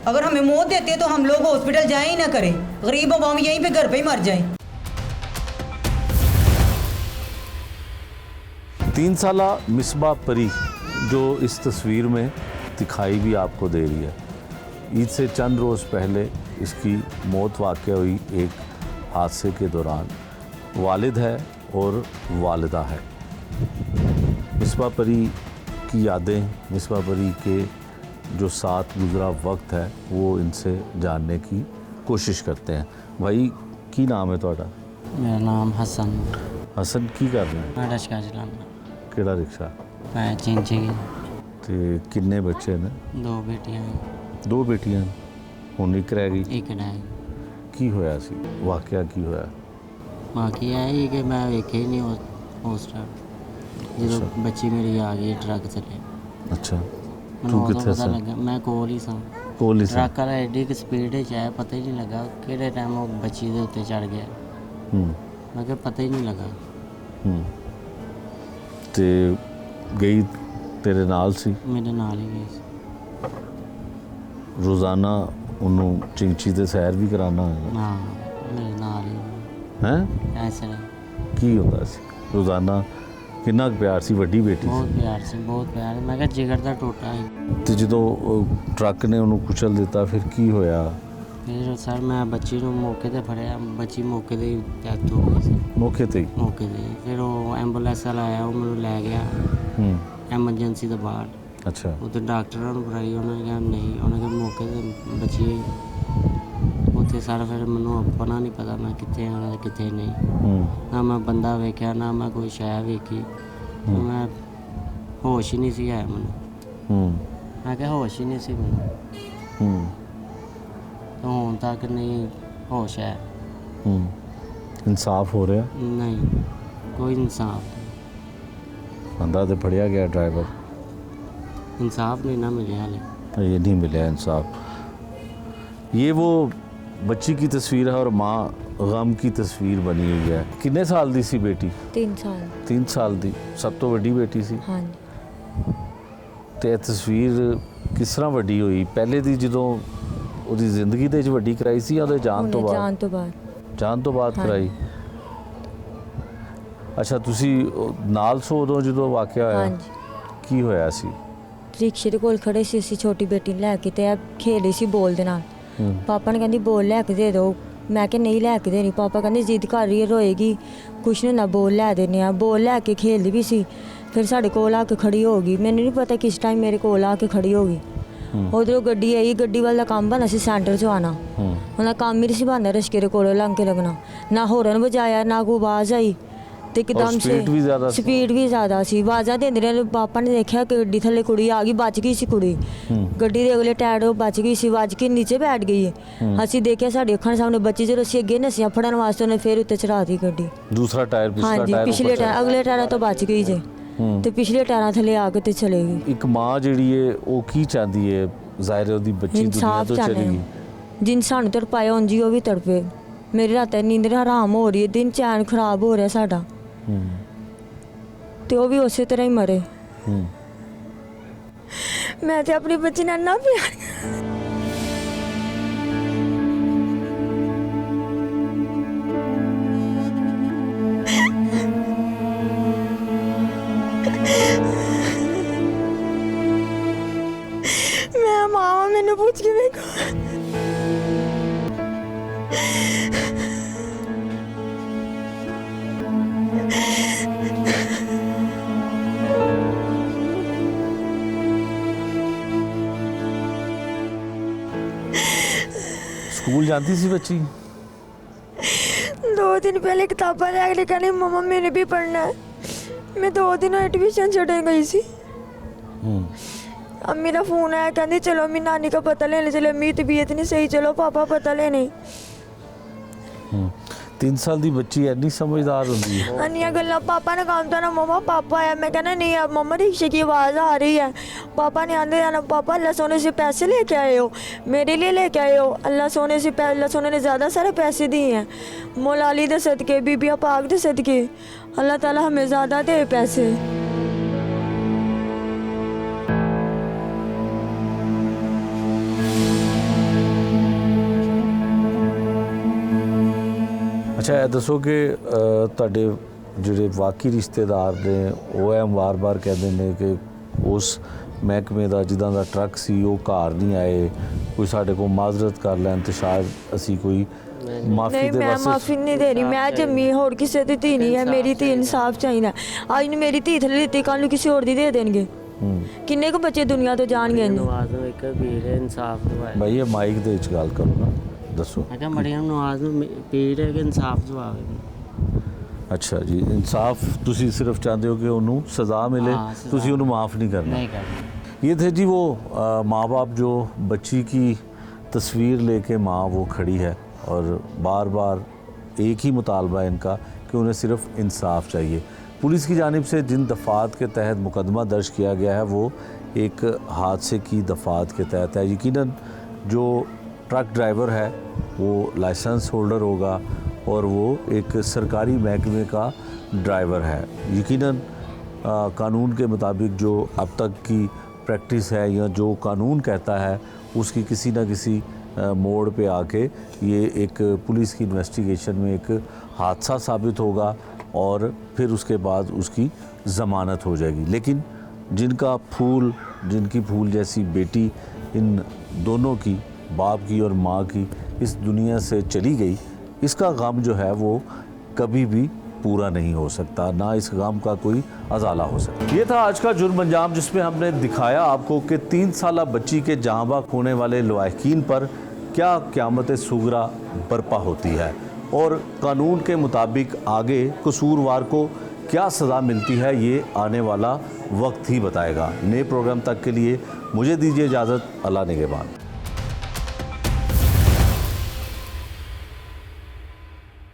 अगर हमें मौत देते हैं तो हम लोग हॉस्पिटल जाएं ही ना करें, गरीब अवाम यहीं पे घर पे ही मर जाएं। 3 साला मिसबा परी जो इस तस्वीर में दिखाई भी आपको दे रही है, ईद से चंद रोज़ पहले इसकी मौत वाक़या हुई एक हादसे के दौरान। वालिद है और वालिदा है। मिसबा परी की यादें, मिसबा परी के जो साथ गुज़रा वक्त है वो इनसे जानने की कोशिश करते हैं। भाई की नाम है ਤੁਹਾਡਾ? मेरा नाम हसन। हसन की कर रहे हैं? मैं रिक्शा चलाना। ਕਿਹੜਾ ਰਿਕਸ਼ਾ? मैं चिंची की। ਤੇ ਕਿੰਨੇ ਬੱਚੇ ਨੇ? 2 बेटियां हैं, 2 ਬੇਟੀਆਂ, ਹੁਣ ਇੱਕ ਰਹਿ ਗਈ। एक है। ਕੀ ਹੋਇਆ ਸੀ? ਵਾਕਿਆ ਕੀ ਹੋਇਆ? बाकी है कि मैं वेखे ही नहीं उस टाइम जो बच्ची मेरी आ गई ट्रक थले। ਅੱਛਾ, ਮੈਨੂੰ ਤੂੰ ਉਦੋਂ ਕਿੱਥੇ ਪਤਾ ਸੀ? ਲੱਗਾ ਮੈਂ ਕੋਲ ਹੀ ਸਾਂ। ਕੋਲ ਹੀ ਸੀ? ਟਰੱਕ ਵਾਲਾ ਐਡੀ ਕਿ ਸਪੀਡ ਵਿੱਚ ਆਇਆ, ਪਤਾ ਹੀ ਨਹੀਂ ਲੱਗਾ ਕਿਹੜੇ ਟਾਈਮ ਉਹ ਬੱਚੀ ਦੇ ਉੱਤੇ ਚੜ ਗਿਆ। ਹੂੰ ਮੈਂ ਕਿਹਾ ਪਤਾ ਹੀ ਨਹੀਂ ਲੱਗਾ। ਹੂੰ। ਤੇ ਗਈ ਤੇਰੇ ਨਾਲ ਸੀ? ਮੇਰੇ ਨਾਲ ਹੀ ਗਈ ਸੀ। ਰੋਜ਼ਾਨਾ ਉਹਨੂੰ ਚਿੰਚੀ ਤੇ ਸੈਰ ਵੀ ਕਰਾਉਣਾ ਹੋਏਗਾ ਹਾਂ, ਮੇਰੇ ਨਾਲ ਹੀ ਹੈ? ਐਸੇ ਕੀ ਹੁੰਦਾ ਸੀ ਰੋਜ਼ਾਨਾ? ਕਿੰਨਾ ਕੁ ਪਿਆਰ ਸੀ? ਵੱਡੀ ਬੇਟੀ ਬਹੁਤ ਸੀ ਪਿਆਰ ਸੀ, ਬਹੁਤ ਪਿਆਰ। ਮੈਂ ਕਿਹਾ ਜਿਗਰ ਦਾ ਟੋਟਾ ਸੀ। ਤੇ ਜਦੋਂ ਉਹ ਟਰੱਕ ਨੇ ਉਹਨੂੰ ਕੁਚਲ ਦਿੱਤਾ ਫਿਰ ਕੀ ਹੋਇਆ? ਫਿਰ ਸਰ ਮੈਂ ਬੱਚੀ ਨੂੰ ਮੌਕੇ ਤੇ ਫੜਿਆ, ਬੱਚੀ ਮੌਕੇ 'ਤੇ ਡੈਥ ਹੋ ਗਈ ਸੀ। ਮੌਕੇ ਤੇ ਹੀ? ਮੌਕੇ 'ਤੇ ਫਿਰ ਉਹ ਐਂਬੂਲੈਂਸ ਵਾਲਾ ਆਇਆ, ਉਹ ਮੈਨੂੰ ਲੈ ਗਿਆ ਹੂੰ। ਐਮਰਜੈਂਸੀ ਤੋਂ ਬਾਹਰ। ਅੱਛਾ। ਉੱਥੇ ਡਾਕਟਰਾਂ ਨੂੰ ਬੁਲਾਈ, ਉਹਨਾਂ ਨੇ ਕਿਹਾ ਨਹੀਂ, ਉਹਨਾਂ ਨੇ ਮੌਕੇ 'ਤੇ ਬੱਚੀ ਉੱਥੇ ਸਾਰਾ। ਫਿਰ ਮੈਨੂੰ ਆਪਣਾ ਨਹੀਂ ਪਤਾ ਮੈਂ ਕਿੱਥੇ ਆਉਣਾ ਤੇ ਕਿੱਥੇ ਨਹੀਂ। ਹੂੰ ਨਾ ਮੈਂ ਬੰਦਾ ਵੇਖਿਆ, ਨਾ ਮੈਂ ਕੋਈ ਸ਼ੈ ਵੇਖੀ। ਮੈਂ ਹੋਸ਼ ਹੀ ਨਹੀਂ ਸੀ ਆਇਆ ਮੈਨੂੰ। ਹੂੰ ਮੈਂ ਕਿਹਾ ਹੋਸ਼ ਹੀ ਨਹੀਂ ਸੀ ਮੈਨੂੰ। ਹੂੰ ਤੇ ਹੁਣ ਤੱਕ ਨਹੀਂ ਹੋਸ਼ ਹੈ। ਹੂੰ। ਇਨਸਾਫ ਹੋ ਰਿਹਾ? ਨਹੀਂ, ਕੋਈ ਇਨਸਾਫ ਨਹੀਂ। ਬੰਦਾ ਤੇ ਫੜਿਆ ਗਿਆ ਡਰਾਈਵਰ? इंसाफ नहीं ना मिले हाले। ये नहीं मिला इंसाफ। ये वो बच्ची की तस्वीर है और माँ गम की तस्वीर बनी हुई है। कितने साल दी सी बेटी? 3 साल। 3 साल दी। सब तो वड्डी बेटी सी। हाँ जी। ਤੇ ਇਹ ਤਸਵੀਰ ਕਿਸ ਤਰ੍ਹਾਂ ਵੱਡੀ ਹੋਈ? ਪਹਿਲੇ ਦੀ ਜਦੋਂ ਉਹਦੀ ਜ਼ਿੰਦਗੀ ਦੇ ਵਿੱਚ ਵੱਡੀ ਕਰਾਈ ਸੀ ਜਾਂ ਉਹਦੇ ਜਾਣ ਤੋਂ ਉਹਨੇ ਬਾਅਦ? ਜਾਣ ਤੋਂ ਬਾਅਦ। ਜਾਣ ਤੋਂ ਬਾਅਦ ਹਾਂ। ਕਰਾਈ। ਅੱਛਾ, ਤੁਸੀਂ ਨਾਲ ਸੋ ਉਦੋਂ ਜਦੋਂ ਵਾਕਿਆ ਹੋਇਆ? ਹਾਂਜੀ। ਕੀ ਹੋਇਆ ਸੀ? ਰਿਕਸ਼ੇ ਦੇ ਕੋਲ ਖੜੇ ਸੀ ਅਸੀਂ, ਛੋਟੀ ਬੇਟੀ ਨੂੰ ਲੈ ਕੇ, ਤੇ ਆ ਖੇਲੀ ਸੀ ਬੋਲ ਦੇ ਨਾਲ। ਹੂੰ। ਪਾਪਾ ਨੇ ਕਹਿੰਦੀ ਬੋਲ ਲੈ ਕੇ ਦੇ ਦਿਓ। ਮੈਂ ਕਿਹਾ ਨਹੀਂ ਲੈ ਕੇ ਦੇਣੀ। ਪਾਪਾ ਕਹਿੰਦੇ ਜ਼ਿੱਦ ਕਰ ਰਹੀ ਹੈ, ਰੋਏਗੀ, ਕੁਛ ਨਹੀਂ ਹੁੰਦਾ, ਬੋਲ ਲੈ ਦਿੰਦੇ ਆ। ਬੋਲ ਲੈ ਕੇ ਖੇਲਦੀ ਵੀ ਸੀ, ਫਿਰ ਸਾਡੇ ਕੋਲ ਆ ਕੇ ਖੜੀ ਹੋ ਗਈ। ਮੈਨੂੰ ਨਹੀਂ ਪਤਾ ਕਿਸ ਟਾਈਮ ਮੇਰੇ ਕੋਲ ਆ ਕੇ ਖੜੀ ਹੋ ਗਈ। ਉਧਰੋਂ ਗੱਡੀ ਆਈ, ਗੱਡੀ ਵਾਲਾ ਕੰਮ ਬਣਾ ਸੀ ਸੈਂਟਰ 'ਚ ਆਉਣਾ। ਉਹਦਾ ਕੰਮ ਹੀ ਨਹੀਂ ਸੀ ਬਣਦਾ ਰਿਸ਼ਕੇ ਦੇ ਕੋਲੋਂ ਲੰਘ ਕੇ ਲੱਗਣਾ। ਨਾ ਹੋਰਨ ਵਜਾਇਆ, ਨਾ ਕੋਈ ਆਵਾਜ਼ ਆਈ। ਤੇ ਇੱਕਦਮ ਸਪੀਡ ਵੀ ਜ਼ਿਆਦਾ ਸੀ? ਸਪੀਡ ਵੀ ਜ਼ਿਆਦਾ ਸੀ। ਆਵਾਜ਼ਾਂ ਦਿੰਦੇ ਰਹੇ। ਪਾਪਾ ਨੇ ਦੇਖਿਆ ਕਿ ਗੱਡੀ ਥੱਲੇ ਕੁੜੀ ਆ ਗਈ, ਬਚ ਗਈ ਸੀ ਕੁੜੀ। ਗੱਡੀ ਦੇ ਅਗਲੇ ਟਾਇਰ ਉਹ ਬਚ ਗਈ ਸੀ, ਵੱਜ ਕੇ ਨੀਚੇ ਬੈਠ ਗਈ ਹੈ। ਅਸੀਂ ਦੇਖਿਆ ਸਾਡੀ ਅੱਖਾਂ ਸਾਹਮਣੇ ਬੱਚੀ। ਜਦੋਂ ਅਸੀਂ ਅੱਗੇ ਨਸੀਆਂ ਫੜਨ ਵਾਸਤੇ ਉਹਨੇ ਫਿਰ ਉੱਤੇ ਚੜਾ ਦਿੱਤੀ ਗੱਡੀ। ਦੂਸਰਾ ਟਾਇਰ? ਪਿਛਲਾ ਹਾਂਜੀ, ਟਾਇਰ? ਪਿਛਲੇ ਟਾਇਰ, ਅਗਲੇ ਟਾਇਰਾਂ ਤੋਂ ਬਚ ਗਈ ਜੇ। ਤੇ ਪਿਛਲੇ ਟਾਇਰਾਂ ਥੱਲੇ ਆ ਕੇ ਤੇ ਚਲੇ ਗਈ। ਇੱਕ ਮਾਂ ਜਿਹੜੀ ਹੈ ਉਹ ਕੀ ਚਾਹੁੰਦੀ ਹੈ ਜ਼ਾਹਿਰ ਹੈ ਉਹਦੀ ਬੱਚੀ ਦੁਨੀਆ इंसाफ ਤੋਂ चाहने ਚਲੀ ਗਈ। हैं जिन सानू तड़पाया उंज ही वो भी तड़पे। मेरी रात नींद हराम हो रही है, दिन चैन खराब हो रहा साडा, ते वो भी उस तरह ही मरे। मैं तो अपनी बच्ची ने ना प्यार मैं मावा मैंने पूछ के देखो स्कूल जाती सी बच्ची? 2 दिन पहले किताबा लैके कहनी मम्मा मैंने भी पढ़ना है। मैं 2 दिन एडमिशन छड़ने गई सी। अब मेरा फ़ोन आया, कहती चलो अम्मी नानी का पता लेने चलो, अम्मी तबीयत नहीं सही, चलो पापा पता लेने। 3 साल की बच्ची इन्नी समझदार होंगी है। अन्निया गल्ला पापा ने काम था ना, मम्मा पापा आया। मैं कहना नहीं अब मम्मा रिक्शे की आवाज़ आ रही है। पापा ने आंदे जाना, पापा अल्लाह सोने से पैसे लेके आए हो, मेरे लिए लेके आए हो। अल्लाह सोने ने ज़्यादा सारे पैसे दिए हैं, मौला अली दे सदके, बीबिया पाक दे सदके, अल्लाह ताला हमें ज़्यादा दे पैसे। अच्छा ਇਹ ਦੱਸੋ ਕਿ ਤੁਹਾਡੇ ਜਿਹੜੇ ਵਾਕਈ ਰਿਸ਼ਤੇਦਾਰ ਨੇ ਉਹ ਐ ਵਾਰ-ਵਾਰ ਕਹਿੰਦੇ ਨੇ ਕਿ ਉਸ ਮਹਿਕਮੇ ਦਾ ਜਿੱਦਾਂ ਦਾ ਟਰੱਕ ਸੀ ਉਹ ਘਰ ਨਹੀਂ ਆਏ, ਕੋਈ ਸਾਡੇ ਕੋਲ ਮਾਜ਼ਰਤ ਕਰ ਲੈਣ ਤੇ ਸ਼ਾਇਦ ਅਸੀਂ ਕੋਈ ਮਾਫੀ नहीं ਦੇ मैं ਵਾਸਤੇ। माफ़ी नहीं दे रही, मैं जम्मी होर किसी की धी नहीं है, मेरी धी इंसाफ चाहिए। अज ने मेरी धी थले लीती, कल नूं किसी होर दी दे देंगे। किन्ने कुछ बच्चे दुनिया तो जाणगे नहीं। नवाज ਨੂੰ ਇੱਕ ਪੀਰ ਹੈ ਇਨਸਾਫ ਦਵਾਏ। ਭਾਈ ਇਹ ਮਾਈਕ ਦੇ ਵਿੱਚ ਗੱਲ ਕਰੋ ਨਾ, ਦੱਸੋ। ਮੈਂ ਕਿਹਾ ਮੜੀਆਂ ਨਵਾਜ਼ ਨੂੰ ਪੀਰ ਹੈ ਕਿ ਇਨਸਾਫ ਦਵਾਵੇ। ਅੱਛਾ ਜੀ, ਇਨਸਾਫ ਤੁਸੀਂ ਸਿਰਫ ਚਾਹੁੰਦੇ ਹੋ ਕਿ ਉਹਨੂੰ ਸਜ਼ਾ ਮਿਲੇ, हाँ, सज़ा। ਤੁਸੀਂ ਉਹਨੂੰ ਮਾਫ ਨਹੀਂ ਕਰਨਾ। नहीं करना। ये थे जी वो माँ बाप जो बच्ची की तस्वीर लेके माँ वो खड़ी है और बार बार एक ही मुतालबा है इनका कि उन्हें सिर्फ इंसाफ चाहिए। पुलिस की जानिब से जिन दफ़ात के तहत मुकदमा दर्ज किया गया है वो एक हादसे की दफ़ात के तहत है। यकीनन जो ट्रक ड्राइवर है वो लाइसेंस होल्डर होगा और वो एक सरकारी महकमे का ड्राइवर है। यकीनन कानून के मुताबिक जो अब तक की प्रैक्टिस है या जो कानून कहता है उसकी किसी न किसी मोड़ पे आके ये एक पुलिस की इन्वेस्टिगेशन में एक हादसा साबित होगा और फिर उसके बाद उसकी ज़मानत हो जाएगी। लेकिन जिनकी फूल जैसी बेटी इन दोनों की, बाप की और माँ की, इस दुनिया से चली गई, इसका गम जो है वो कभी भी पूरा नहीं हो सकता, ना इस गम का कोई अजाला हो सकता। ये था आज का जुर्म अंजाम, जिसमें हमने दिखाया आपको कि 3 साला बच्ची के जहाँबाग होने वाले लवाहिकीन पर क्या क़यामत सुगरा बर्पा होती है और कानून के मुताबिक आगे कसूरवार को क्या सज़ा मिलती है, ये आने वाला वक्त ही बताएगा। नए प्रोग्राम तक के लिए मुझे दीजिए इजाज़त। अल्लाह निगहबान।